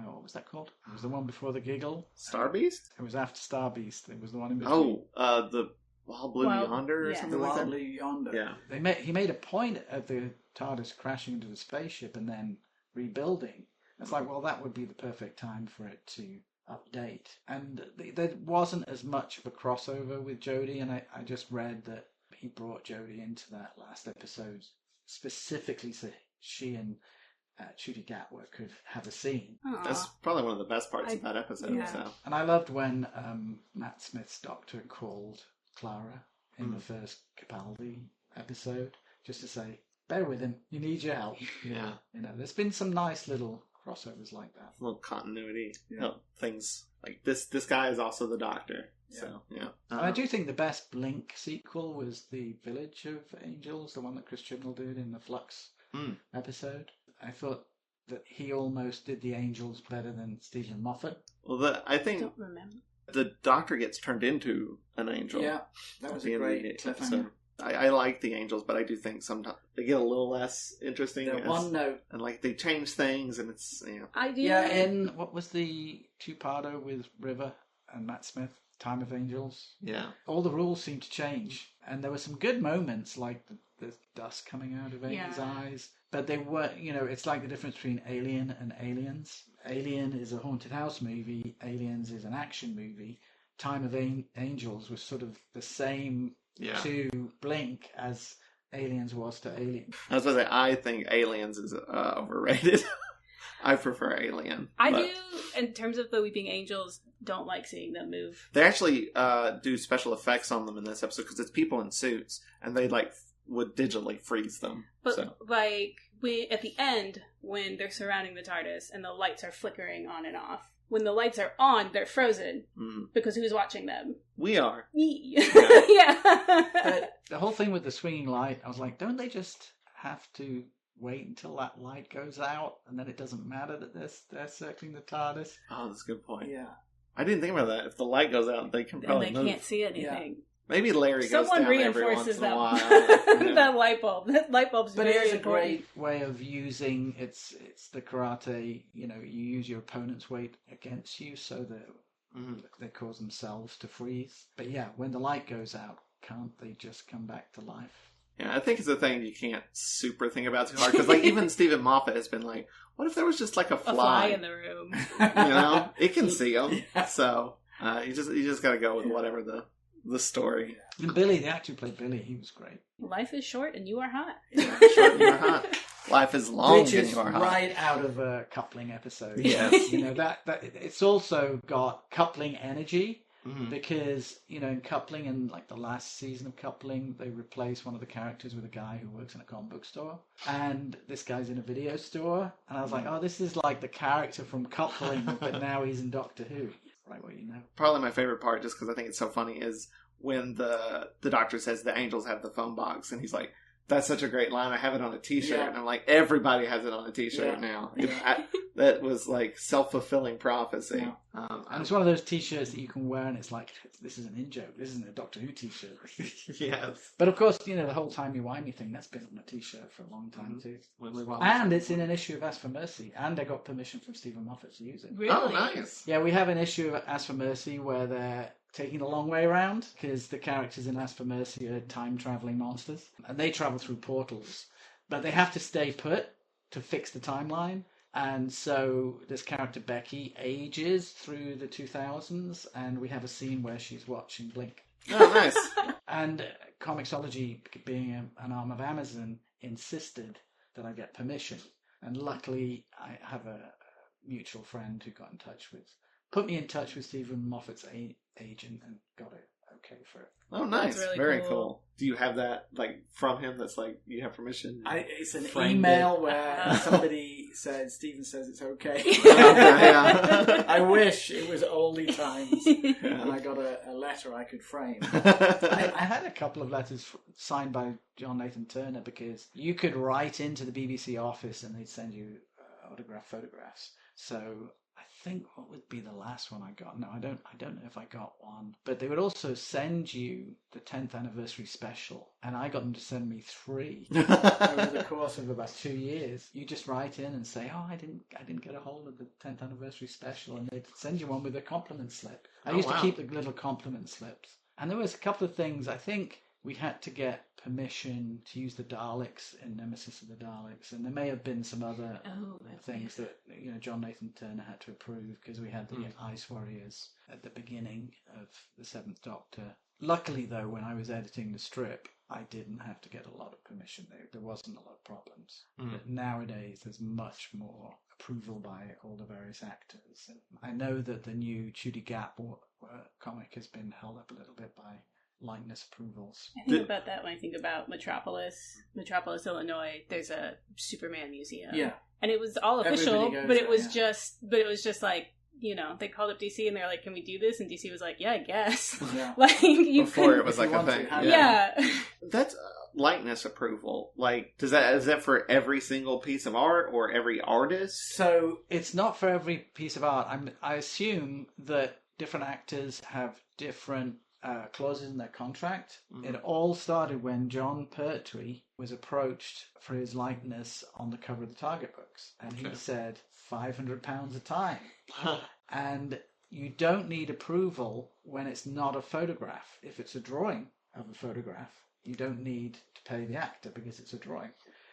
D: what was that called? It was the one before the giggle.
B: Star Beast?
D: It was after Star Beast. It was the one in between.
B: Oh, the Wild Blue Yonder or
C: yeah.
B: something
E: The
B: like
E: Wild
B: that?
E: Blue Yonder.
B: Yeah.
D: He made a point of the TARDIS crashing into the spaceship and then rebuilding. It's like, well, that would be the perfect time for it to update. And there wasn't as much of a crossover with Jodie, and I just read that he brought Jodie into that last episode specifically so she and Ncuti Gatwa could have a scene.
C: Aw.
B: That's probably one of the best parts of that episode.
C: yeah.
B: So.
D: And I loved when Matt Smith's doctor called Clara in the first Capaldi episode just to say, bear with him, you need your help.
B: Yeah.
D: You know, there's been some nice little crossovers like that.
B: A little continuity.
E: Yeah.
B: No, things like this guy is also the Doctor.
E: Yeah.
B: So, yeah.
D: And I do think the best Blink sequel was the Village of Angels, the one that Chris Chibnall did in the Flux episode. I thought that he almost did the Angels better than Stephen Moffat.
B: Well, I
C: I
B: think
C: don't remember.
B: the Doctor gets turned into an angel.
E: Yeah, that was
B: at the
E: a
B: end of
E: great
B: the episode.
E: cliffhanger.
B: I like the Angels, but I do think sometimes they get a little less interesting.
E: The one note.
B: And like they change things, and it's
C: I do.
D: Yeah, in what was the two-parter with River and Matt Smith, Time of Angels?
B: yeah.
D: All the rules seemed to change, and there were some good moments, like the dust coming out of Amy's eyes. But they were, it's like the difference between Alien and Aliens. Alien is a haunted house movie. Aliens is an action movie. Time of Angels was sort of the same to Blink as Aliens was to Alien.
B: I was going to say, I think Aliens is overrated. I prefer Alien.
C: I
B: but
C: do, in terms of the Weeping Angels, don't like seeing them move.
B: They actually do special effects on them in this episode because it's people in suits, and they would digitally freeze them.
C: But
B: So.
C: at the end, when they're surrounding the TARDIS and the lights are flickering on and off, when the lights are on, they're frozen because who's watching them?
B: We are.
C: Me. Yeah.
D: But the whole thing with the swinging light, I was like, don't they just have to wait until that light goes out and then it doesn't matter that they're circling the TARDIS?
B: Oh, that's a good point.
E: Yeah.
B: I didn't think about that. If the light goes out, they can
C: And
B: probably
C: they
B: move.
C: can't see anything.
B: Maybe Larry goes
C: Someone
B: down every once
C: reinforces
B: in a
C: that
B: while.
C: that light bulb. That light bulb's
E: But
C: very
E: it is a
C: important.
E: great
D: Way of using it's the karate, you use your opponent's weight against you so that they cause themselves to freeze. But yeah, when the light goes out, can't they just come back to life?
B: Yeah, I think it's a thing you can't super think about too hard. Because even Stephen Moffat has been like, what if there was just like a
C: A
B: fly?
C: fly in the room.
B: It can see them.
E: Yeah.
B: So you just got to go with whatever the story.
D: And Billy, the actor who played Billy, he was great.
C: Life is short and you are hot.
B: Short and you're hot. Life is long
D: Which
B: and
D: is
B: you are hot.
D: right out of a coupling episode.
B: Yes.
D: that it's also got coupling energy.
B: Mhm.
D: Because, in Coupling, and like the last season of Coupling, they replace one of the characters with a guy who works in a comic book store. And this guy's in a video store. And I was like, oh, this is like the character from Coupling, but now he's in Doctor Who. Right, well,
B: Probably my favorite part, just because I think it's so funny, is when the Doctor says the angels have the phone box, and he's like, that's such a great line. I have it on a T-shirt.
E: Yeah.
B: And I'm like, everybody has it on a T-shirt now. That was like self-fulfilling prophecy.
E: Yeah.
D: And it's one of those T-shirts that you can wear, and it's like, this isn't an in-joke. This isn't a Doctor Who T-shirt.
B: Yes.
D: But of course, the whole timey-wimey thing, that's been on a T-shirt for a long time, too. And it's in an issue of Ask for Mercy, and I got permission from Stephen Moffat to use it.
C: Really?
B: Oh, nice.
D: Yeah, we have an issue of Ask for Mercy where they're taking the long way around because the characters in Ask for Mercy are time-traveling monsters, and they travel through portals, but they have to stay put to fix the timeline. And so this character Becky ages through the 2000s, and we have a scene where she's watching Blink.
B: Oh, nice.
D: And Comixology, being an arm of Amazon, insisted that I get permission. And luckily, I have a mutual friend who put me in touch with Stephen Moffat's agent and got it okay for it.
B: Oh, nice.
C: That's really
B: Very
C: cool.
B: cool. Do you have that from him that's like, you have permission?
E: It's an
B: Framed
E: email
B: it.
E: where somebody said, Stephen says it's okay.
B: Yeah.
E: I wish it was oldie times and I got a letter I could frame.
D: I had a couple of letters signed by John Nathan Turner because you could write into the BBC office and they'd send you autographed photographs. So think what would be the last one I got? No, I don't know if I got one. But they would also send you the 10th anniversary special, and I got them to send me 3 over the course of about 2 years. You just write in and say, "Oh, I didn't get a hold of the 10th anniversary special," and they'd send you one with a compliment slip. I used to keep the little compliment slips, and there was a couple of things. I think we had to get permission to use the Daleks in Nemesis of the Daleks, and there may have been some other things that John Nathan Turner had to approve, because we had the Ice Warriors at the beginning of the Seventh Doctor. Luckily, though, when I was editing the strip, I didn't have to get a lot of permission. There wasn't a lot of problems. But nowadays, there's much more approval by all the various actors. And I know that the new Judy Gap comic has been held up a little bit by likeness approvals.
C: I think about that when I think about Metropolis, Illinois. There's a Superman museum.
E: Yeah,
C: and it was all official, but it was just like, they called up DC and they're like, "Can we do this?" And DC was like, "Yeah, I guess."
E: Yeah.
C: Like
B: before it was like a thing.
C: Yeah.
B: That's likeness approval. Like, is that for every single piece of art or every artist?
D: So it's not for every piece of art. I assume that different actors have different clauses in their contract. It all started when John Pertwee was approached for his likeness on the cover of the Target books, and he said £500 a time. And you don't need approval when it's not a photograph. If it's a drawing of a photograph, you don't need to pay the actor because it's a drawing,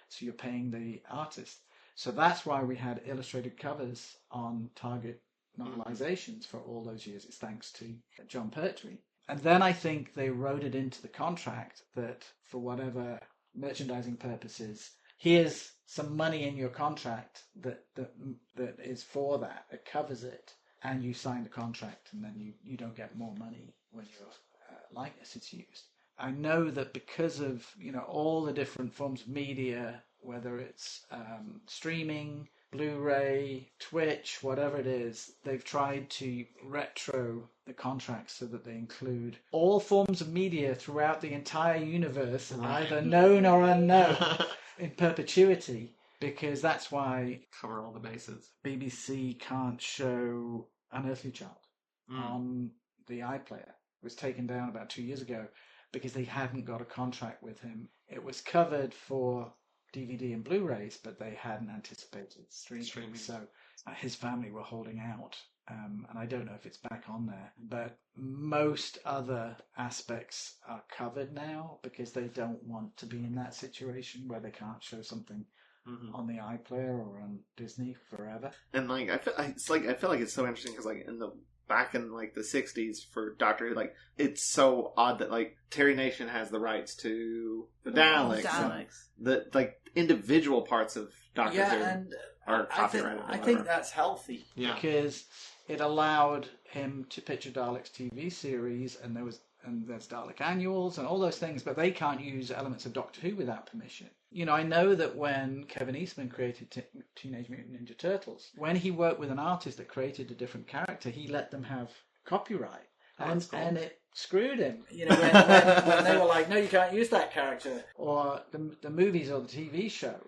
D: so you're paying the artist. So that's why we had illustrated covers on Target novelizations for all those years. It's thanks to John Pertwee. And then I think they wrote it into the contract that for whatever merchandising purposes, here's some money in your contract that is for that. It covers it, and you sign the contract, and then you don't get more money when your likeness is used. I know that because of all the different forms of media, whether it's streaming, Blu-ray, Twitch, whatever it is, they've tried to retro the contracts so that they include all forms of media throughout the entire universe, either known or unknown, in perpetuity, because that's why
B: Cover all the bases.
D: BBC can't show Unearthly Child on the iPlayer. It was taken down about 2 years ago because they hadn't got a contract with him. It was covered for DVD and Blu-rays, but they hadn't anticipated streaming. So his family were holding out, and I don't know if it's back on there. But most other aspects are covered now because they don't want to be in that situation where they can't show something on the iPlayer or on Disney forever.
B: And like I feel like it's so interesting because like back in like the 60s for Doctor Who, like it's so odd that like Terry Nation has the rights to the Daleks. The like individual parts of Doctor Who
E: and
B: are copyrighted.
E: I think that's healthy.
B: Yeah,
D: because it allowed him to pitch a Daleks TV series, and there's Dalek annuals and all those things, but they can't use elements of Doctor Who without permission. I know that when Kevin Eastman created Teenage Mutant Ninja Turtles, when he worked with an artist that created a different character, he let them have copyright. And it screwed him.
E: When they were like, "No, you can't use that character." Or
D: the movies or the TV show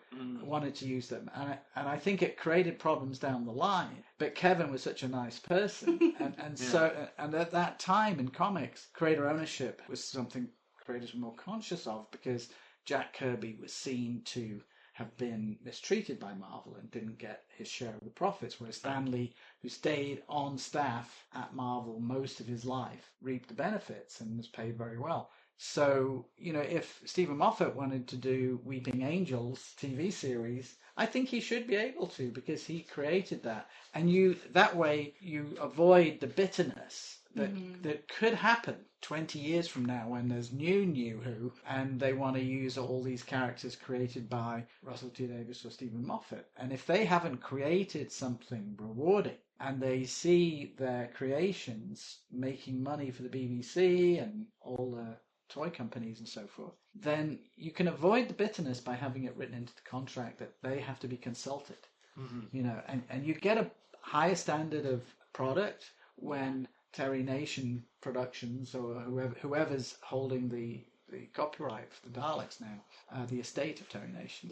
D: wanted to use them. And I think it created problems down the line. But Kevin was such a nice person. and at that time in comics, creator ownership was something creators were more conscious of, because Jack Kirby was seen to have been mistreated by Marvel and didn't get his share of the profits, whereas Stan Lee, who stayed on staff at Marvel most of his life, reaped the benefits and was paid very well. So, if Stephen Moffat wanted to do Weeping Angels TV series, I think he should be able to, because he created that. And that way you avoid the bitterness that could happen 20 years from now when there's new Who, and they want to use all these characters created by Russell T Davies or Stephen Moffat. And if they haven't created something rewarding, and they see their creations making money for the BBC and all the toy companies and so forth, then you can avoid the bitterness by having it written into the contract that they have to be consulted. And you get a higher standard of product when Terry Nation Productions or whoever's holding the copyright for the Daleks now, the estate of Terry Nation,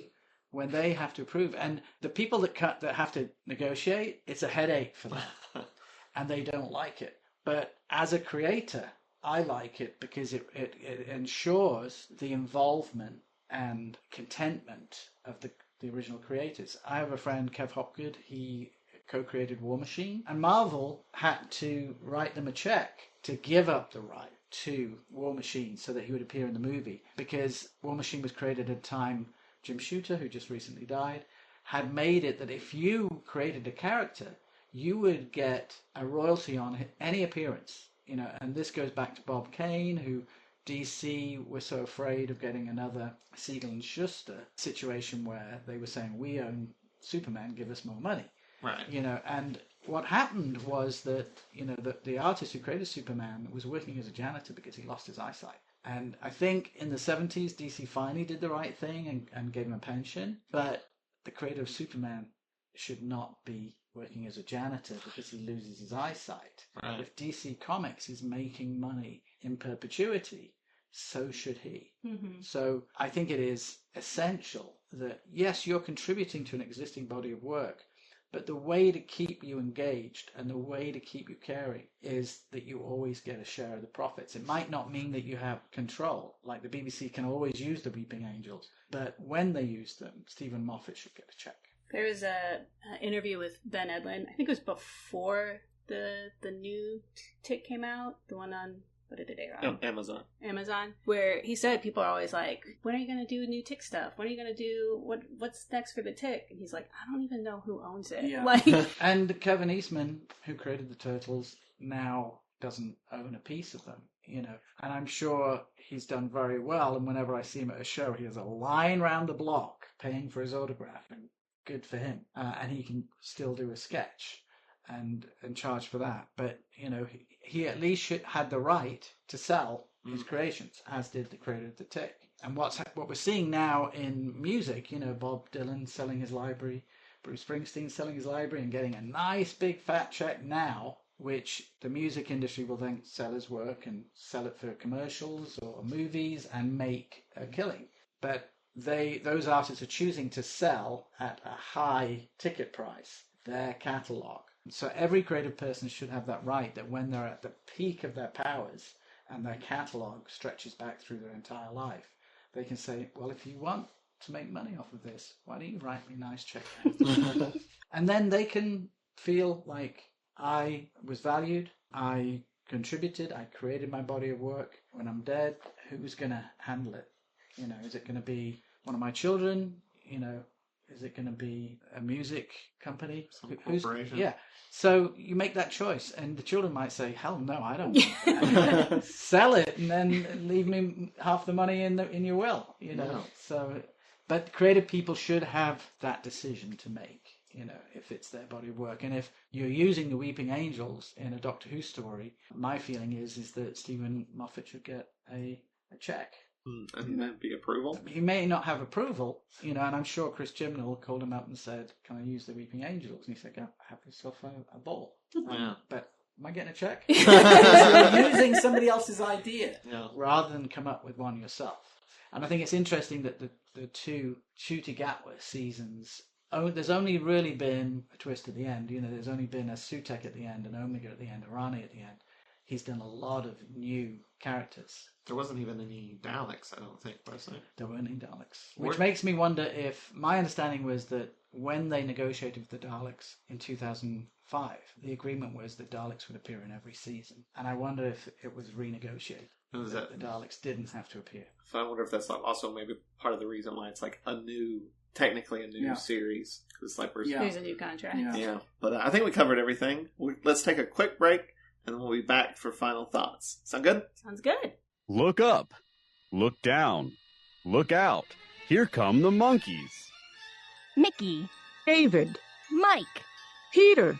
D: when they have to approve. And the people that have to negotiate, it's a headache for them. And they don't like it. But as a creator, I like it because it ensures the involvement and contentment of the original creators. I have a friend, Kev Hopgood. He co-created War Machine. And Marvel had to write them a check to give up the right to War Machine so that he would appear in the movie. Because War Machine was created at a time Jim Shooter, who just recently died, had made it that if you created a character, you would get a royalty on any appearance. And this goes back to Bob Kane, who DC were so afraid of getting another Siegel and Schuster situation where they were saying, we own Superman, give us more money.
B: Right.
D: And what happened was that, the artist who created Superman was working as a janitor because he lost his eyesight. And I think in the 70s, DC finally did the right thing and gave him a pension. But the creator of Superman should not be working as a janitor because he loses his eyesight.
B: Right.
D: If DC Comics is making money in perpetuity, so should he.
C: Mm-hmm.
D: So I think it is essential that, yes, you're contributing to an existing body of work, but the way to keep you engaged and the way to keep you caring is that you always get a share of the profits. It might not mean that you have control, like the BBC can always use the Weeping Angels, but when they use them, Stephen Moffat should get a check.
C: There was an interview with Ben Edlund. I think it was before the new Tick came out. The one on, what did it air on? Amazon. Where he said people are always like, when are you going to do new Tick stuff? When are you going to do, what's next for the Tick? And he's like, I don't even know who owns it.
E: Yeah.
D: And Kevin Eastman, who created the Turtles, now doesn't own a piece of them. And I'm sure he's done very well. And whenever I see him at a show, he has a line round the block paying for his autograph. And good for him. And he can still do a sketch and charge for that. But, he at least had the right to sell his creations, as did the creator of the Tick. And what we're seeing now in music, Bob Dylan selling his library, Bruce Springsteen selling his library and getting a nice big fat check now, which the music industry will then sell his work and sell it for commercials or movies and make a killing. But those artists are choosing to sell at a high ticket price their catalogue. So every creative person should have that right, that when they're at the peak of their powers and their catalogue stretches back through their entire life, they can say, well, if you want to make money off of this, why don't you write me a nice check? And then they can feel like, I was valued, I contributed, I created my body of work. When I'm dead, who's going to handle it? Is it going to be one of my children? Is it going to be a music company?
B: Some corporation?
D: Yeah. So you make that choice, and the children might say, hell no, I don't want that. Sell it and then leave me half the money in your will,
B: Yeah.
D: So, but creative people should have that decision to make, if it's their body of work. And if you're using the Weeping Angels in a Doctor Who story, my feeling is that Stephen Moffat should get a check.
B: And that'd be approval?
D: He may not have approval, and I'm sure Chris Chibnall called him up and said, can I use the Weeping Angels? And he said, go have yourself a ball.
B: Yeah.
D: But am I getting a check?
E: You're using somebody else's idea.
B: Yeah.
D: Rather than come up with one yourself. And I think it's interesting that the two Ncuti Gatwa seasons, there's only really been a twist at the end. There's only been a Sutek at the end, an Omega at the end, a Rani at the end. He's done a lot of new characters.
B: There wasn't even any Daleks, I don't think, personally.
D: There weren't any Daleks. Which makes me wonder if... My understanding was that when they negotiated with the Daleks in 2005, the agreement was that Daleks would appear in every season. And I wonder if it was renegotiated. The Daleks didn't have to appear.
B: So I wonder if that's also maybe part of the reason why it's like technically a new series. It's like
C: there's a new contract.
B: Yeah. But I think we covered everything. Let's take a quick break, and then we'll be back for final thoughts. Sound good?
C: Sounds good.
F: Look up. Look down. Look out. Here come the monkeys.
G: Mickey.
H: David.
G: Mike.
H: Peter.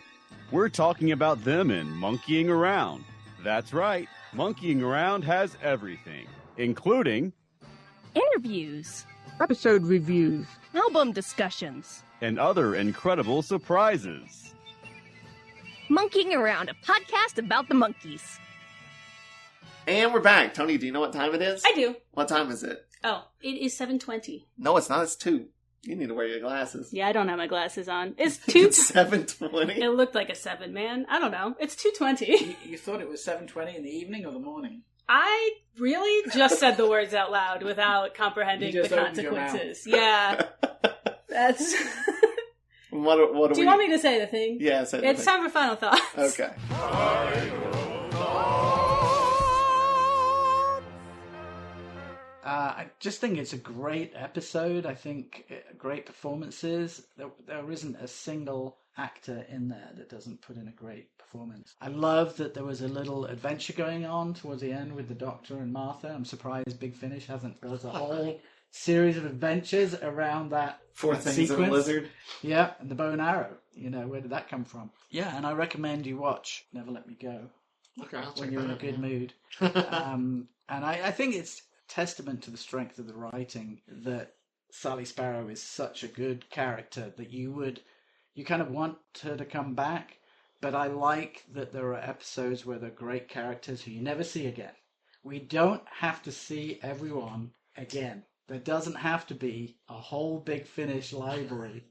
F: We're talking about them in Monkeying Around. That's right. Monkeying Around has everything, including
G: Interviews.
H: Episode reviews.
G: Album discussions.
F: and other incredible surprises.
G: Monkeying Around, a podcast about the monkeys.
B: And we're back. Tony, do you know what time it is?
C: I do.
B: What time is it?
C: Oh, it is 7:20.
B: No, it's not. It's 2. You need to wear your glasses.
C: Yeah, I don't have my glasses on. It's 2...
B: 7:20.
C: It looked like a 7, man. I don't know. It's 2:20.
E: You thought it was 7:20 in the evening or the morning?
C: I really just said the words out loud without comprehending
E: You
C: the
E: just opened your
C: consequences. Yeah. That's...
B: What
C: Do you want me to say the thing?
B: Yeah, say the
C: It's
B: thing.
C: time for final thoughts.
B: Okay.
D: I just think it's a great episode. I think great performances. There isn't a single actor in there that doesn't put in a great performance. I love that there was a little adventure going on towards the end with the Doctor and Martha. I'm surprised Big Finish hasn't built a whole series of adventures around that
B: Four Things of a
D: sequence.
B: Lizard.
D: Yeah, and the bow and arrow. Where did that come from? Yeah, and I recommend you watch Never Let Me Go
I: Okay, I'll check
D: when you're in a
I: that out,
D: good mood. And I think it's testament to the strength of the writing that Sally Sparrow is such a good character that you kind of want her to come back. But I like that there are episodes where they're great characters who you never see again. We don't have to see everyone again. There doesn't have to be a whole Big Finish library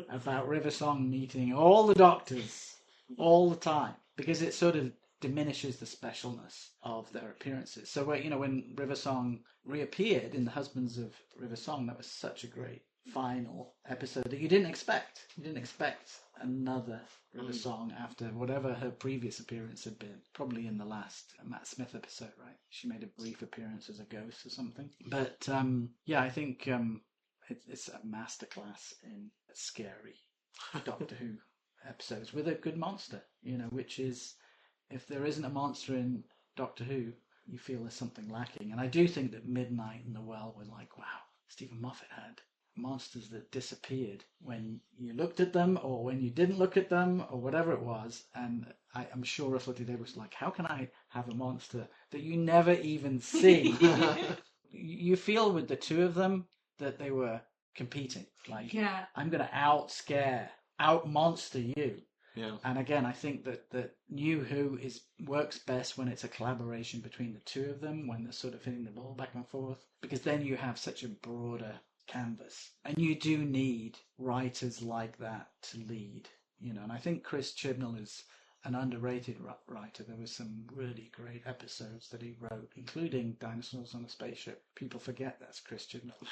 D: about River Song meeting all the Doctors all the time, because it sort of diminishes the specialness of their appearances. So, when River Song reappeared in The Husbands of River Song, that was such a great final episode that you didn't expect. You didn't expect another River Song after whatever her previous appearance had been. Probably in the last Matt Smith episode, right? She made a brief appearance as a ghost or something. But, I think it's a masterclass in scary Doctor Who episodes with a good monster, which is, if there isn't a monster in Doctor Who, you feel there's something lacking. And I do think that Midnight and The Well were like, wow, Stephen Moffat had monsters that disappeared when you looked at them or when you didn't look at them or whatever it was. And I'm sure Russell T Davies was like, how can I have a monster that you never even see? You feel with the two of them that they were competing. Like,
C: Yeah.
D: I'm going to out-monster you.
I: Yeah.
D: And again, I think that New Who works best when it's a collaboration between the two of them, when they're sort of hitting the ball back and forth, because then you have such a broader canvas. And you do need writers like that to lead, and I think Chris Chibnall is an underrated writer. There were some really great episodes that he wrote, including Dinosaurs on a Spaceship. People forget that's Chris Chibnall.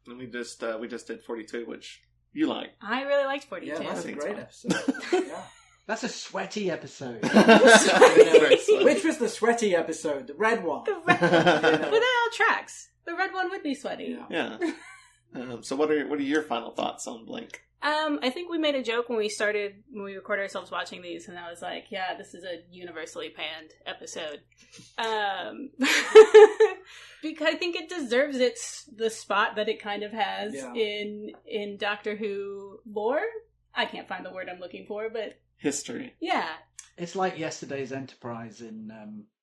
B: And we just did 42, which you like.
C: I really liked 42.
E: Yeah, that's a
B: Seems
E: great
B: fun.
E: episode. Yeah.
D: That's a sweaty episode.
E: Which was the sweaty episode? The red one.
C: The red one. But that all tracks. The red one would be sweaty.
E: Yeah.
B: Yeah. So what are your final thoughts on Blink?
C: I think we made a joke when we recorded ourselves watching these, and I was like, yeah, this is a universally panned episode. Because I think it deserves the spot that it kind of has in Doctor Who lore. I can't find the word I'm looking for, but...
B: History.
C: Yeah.
D: It's like yesterday's Enterprise in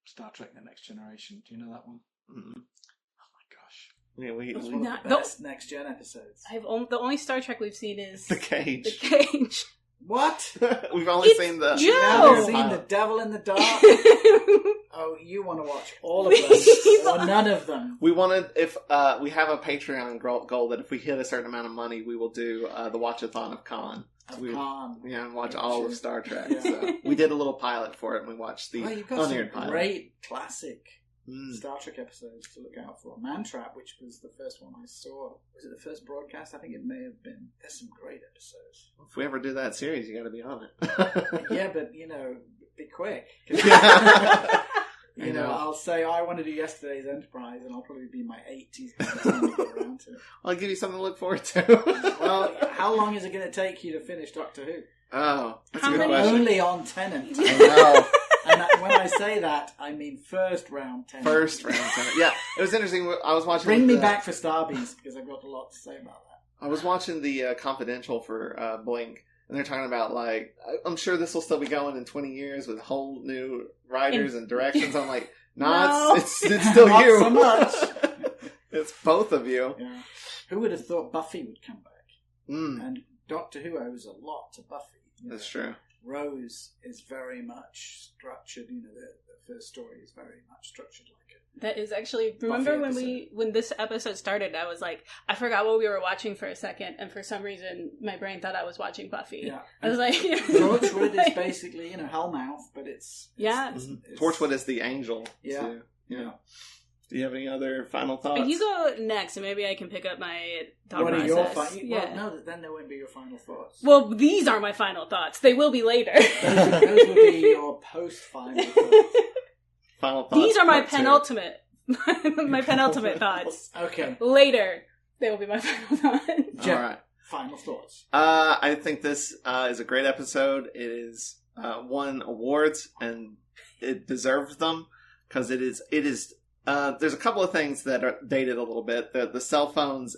D: Star Trek The Next Generation. Do you know that one?
B: Mm-hmm.
D: Oh my gosh.
B: Yeah,
E: That's one of the best Next Gen episodes.
C: The only Star Trek we've seen is...
B: The Cage.
C: The Cage.
E: What?
B: We've only seen the...
C: Joe!
E: You haven't seen The Devil in the Dark? Oh, you want to watch all of them, or none of them.
B: We wanted, if we have a Patreon goal that if we hit a certain amount of money, we will do the Watch-A-Thon of Khan. Yeah, and watch all of Star Trek.
E: Yeah.
B: So we did a little pilot for it, and we watched the
E: You've got
B: unaired
E: some
B: pilot.
E: great classic Star Trek episodes to look out for. Man-Trap, which was the first one I saw. Was it the first broadcast? I think it may have been. There's some great episodes.
B: If we ever do that series, you got to be on it.
E: Yeah, but, be quick.
B: I know.
E: I'll say, I want to do yesterday's Enterprise, and I'll probably be in my 80s by the time I get around to it.
B: I'll give you something to look forward to.
E: Well, how long is it going to take you to finish Doctor Who?
B: Oh, that's
C: How
B: a good
C: many-
B: question.
E: Only on Tennant.
B: I know.
E: And when I say that, I mean first round Tennant.
B: First round. Yeah, it was interesting. I was watching.
E: Bring me back for Starbeast, because I've got a lot to say about that.
B: I was watching the Confidential for Blink, and they're talking about, like, I'm sure this will still be going in 20 years with whole new writers and directions. I'm like,
C: No.
B: it's still
E: Not
B: you.
E: so much.
B: It's both of you.
E: Yeah. Who would have thought Buffy would come back?
B: Mm,
E: And Doctor Who owes a lot to Buffy.
B: that's true.
E: Rose is very much structured. The first story is very much structured like
C: That is actually, remember when this episode started, I was like, I forgot what we wwere watching for a second, and for some reason, my brain thought I was watching Buffy.
E: Yeah.
C: I was like...
E: Torchwood is basically, Hellmouth, but it's...
B: Torchwood is the angel.
E: Yeah.
B: Too. Yeah. Do you have any other final thoughts?
C: You go next, and maybe I can pick up my thought
E: What are
C: process.
E: your
C: Yeah.
E: Well, no, then there won't be your final thoughts.
C: Well, these are my final thoughts. They will be later.
E: Those will be your post-final thoughts.
B: Final thoughts.
C: These are my
B: part two.
C: penultimate. My penultimate thoughts.
E: Okay.
C: Later, they will be my final thoughts.
B: All right.
E: Final thoughts.
B: I think this is a great episode. It is won awards, and it deserves them because it is. There's a couple of things that are dated a little bit. The cell phones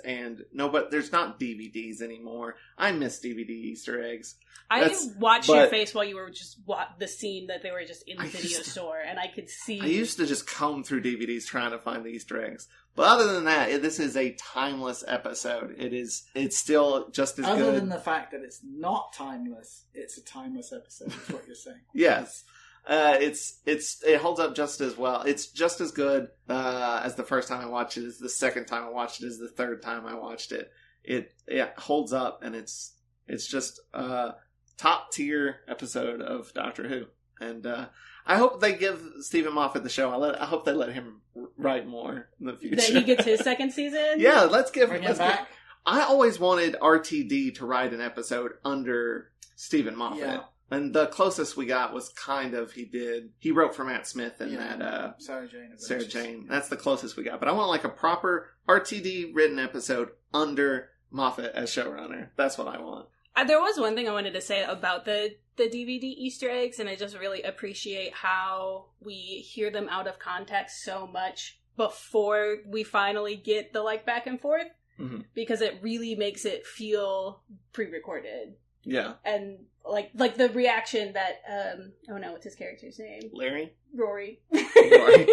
B: but there's not DVDs anymore. I miss DVD Easter eggs.
C: I watched your face while you were just the scene that they were just in the video store, and I could see.
B: I used to just comb through DVDs trying to find the Easter eggs. But other than that, this is a timeless episode. It's still just as good.
E: Other than the fact that it's not timeless, it's a timeless episode, is what you're saying.
B: Yes. It holds up just as well. It's just as good as the first time I watched it, as the second time I watched it, as the third time I watched it. It holds up, and it's just a top tier episode of Doctor Who. And I hope they give Stephen Moffat the show. I hope they let him write more in the future.
C: That he gets his second season?
B: Yeah, let's give
E: him back.
B: I always wanted RTD to write an episode under Stephen Moffat.
E: Yeah.
B: And the closest we got was he wrote for Matt Smith and that
E: Sarah Jane.
B: Sarah Jane. That's the closest we got. But I want like a proper RTD written episode under Moffat as showrunner. That's what I want.
C: There was one thing I wanted to say about the DVD Easter eggs, and I just really appreciate how we hear them out of context so much before we finally get the back and forth, because it really makes it feel pre-recorded.
B: Yeah.
C: And like the reaction that what's his character's name?
B: Larry?
C: Rory.
B: Rory.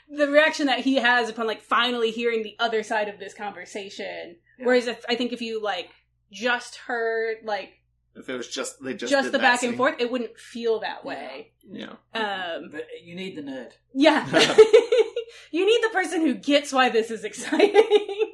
C: The reaction that he has upon finally hearing the other side of this conversation. Yeah. Whereas I think if you just heard
B: if it was just the
C: back and forth, it wouldn't feel that way.
B: Yeah.
E: But you need the nerd.
C: Yeah. You need the person who gets why this is exciting.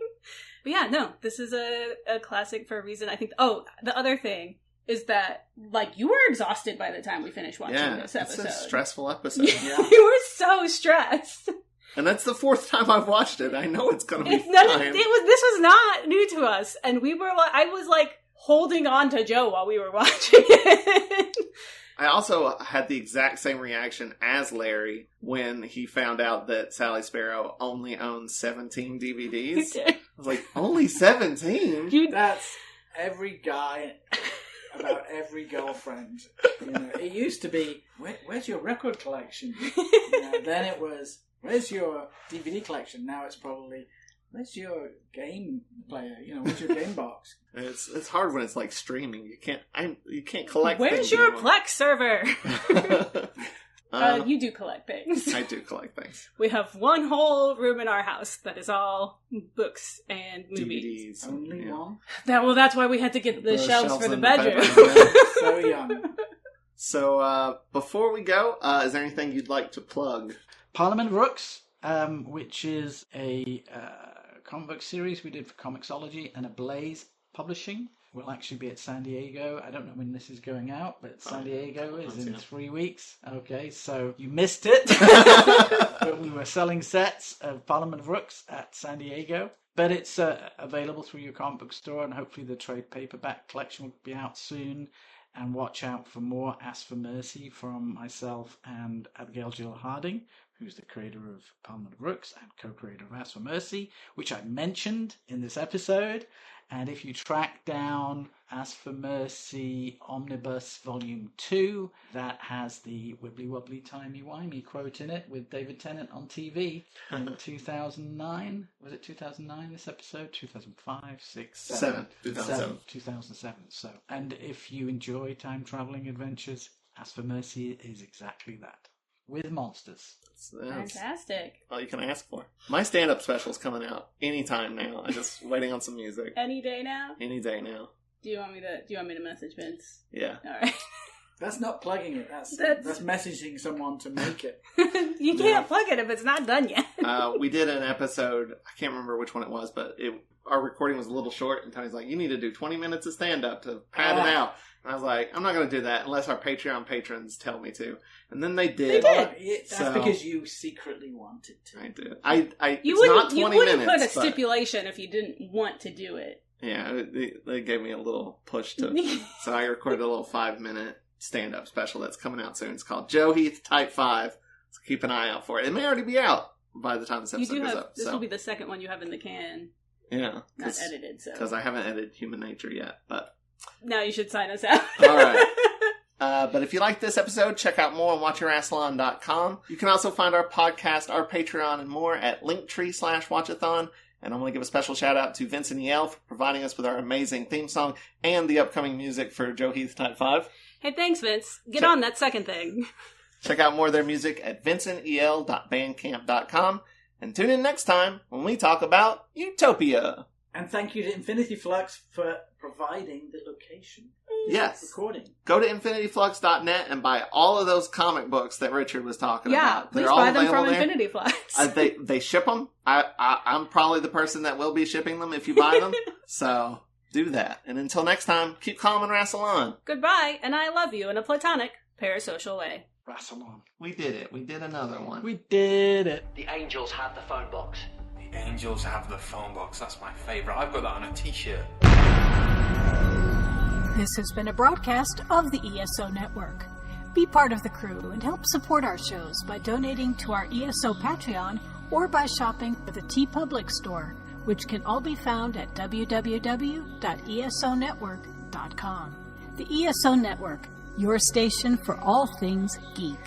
C: But yeah, no, this is a classic for a reason. I think, the other thing is that, you were exhausted by the time we finished watching this episode.
B: It's a stressful episode.
C: Yeah. You were so stressed.
B: And that's the fourth time I've watched it. I know it's going to be fine.
C: This was not new to us. And I was holding on to Joe while we were watching it.
B: I also had the exact same reaction as Larry when he found out that Sally Sparrow only owns 17 DVDs. I was like, only 17?
E: That's every guy about every girlfriend. It used to be, where's your record collection? Then it was, where's your DVD collection? Now it's probably, where's your game player? Where's your game box?
B: It's hard when it's streaming. You can't collect.
C: Where's
B: things
C: your
B: anymore.
C: Plex server? You do collect things.
B: I do collect things.
C: We have one whole room in our house that is all books and movies.
B: DVDs.
E: Only one?
C: That's why we had to get the shelves for the bedroom.
E: So young.
B: So, before we go, is there anything you'd like to plug?
D: Parliament of Rooks, which is a comic book series we did for Comixology and Ablaze Publishing. We'll actually be at San Diego. I don't know when this is going out, but San Diego is in 3 weeks. Okay, so you missed it. But we were selling sets of Parliament of Rooks at San Diego. But it's available through your comic book store, and hopefully the trade paperback collection will be out soon. And watch out for more Ask for Mercy from myself and Abigail Jill Harding, who's the creator of Parliament of Rooks and co-creator of Ask for Mercy, which I mentioned in this episode. And if you track down Ask for Mercy Omnibus Volume 2, that has the wibbly wobbly timey wimey quote in it with David Tennant on TV in 2009. Was it 2009 this episode? 2005, 6, 7? 2007. So, and if you enjoy time traveling adventures, Ask for Mercy is exactly that. With monsters.
C: Fantastic.
B: All you can ask for. My stand-up special's coming out anytime now. I'm just waiting on some music.
C: Any day now?
B: Any day now.
C: Do you want me to message Vince?
B: Yeah.
C: All right.
E: That's not plugging it. That's messaging someone to make it.
C: You can't plug it if it's not done yet.
B: We did an episode, I can't remember which one it was, but our recording was a little short, and Tony's like, you need to do 20 minutes of stand-up to pad it out. And I was like, I'm not going to do that unless our Patreon patrons tell me to. And then they did.
E: That's because you secretly wanted to.
B: I did.
C: You wouldn't put a stipulation if you didn't want to do it.
B: Yeah, they gave me a little push to... So I recorded a little 5-minute stand-up special that's coming out soon. It's called Joe Heath Type 5. So keep an eye out for it. It may already be out by the time this episode goes up.
C: This will be the second one you have in the can.
B: Yeah.
C: Not edited, so.
B: Because I haven't edited Human Nature yet, but...
C: Now you should sign us out.
B: All right. But if you like this episode, check out more on Watch-A-Rassilon.com. You can also find our podcast, our Patreon, and more at Linktree/Watch-A-Thon. And I want to give a special shout out to Vince and Yale for providing us with our amazing theme song and the upcoming music for Joe Heath Type 5.
C: Hey, thanks, Vince. Get on that second thing.
B: Check out more of their music at vincentel.bandcamp.com. And tune in next time when we talk about Utopia.
E: And thank you to Infinity Flux for providing the location.
B: Yes.
E: Recording.
B: Go to infinityflux.net and buy all of those comic books that Richard was talking about.
C: Please buy them from Infinity Flux.
B: They ship them. I'm probably the person that will be shipping them if you buy them. So do that. And until next time, keep calm and Rassilon.
C: Goodbye, and I love you in a platonic, parasocial way.
D: Rassilon.
B: We did it. We did another one.
D: We did it.
I: The angels have the phone box.
J: The angels have the phone box. That's my favourite. I've got that on a t-shirt.
A: This has been a broadcast of the ESO Network. Be part of the crew and help support our shows by donating to our ESO Patreon or by shopping at the TeePublic store, which can all be found at www.esonetwork.com. The ESO Network, your station for all things geek.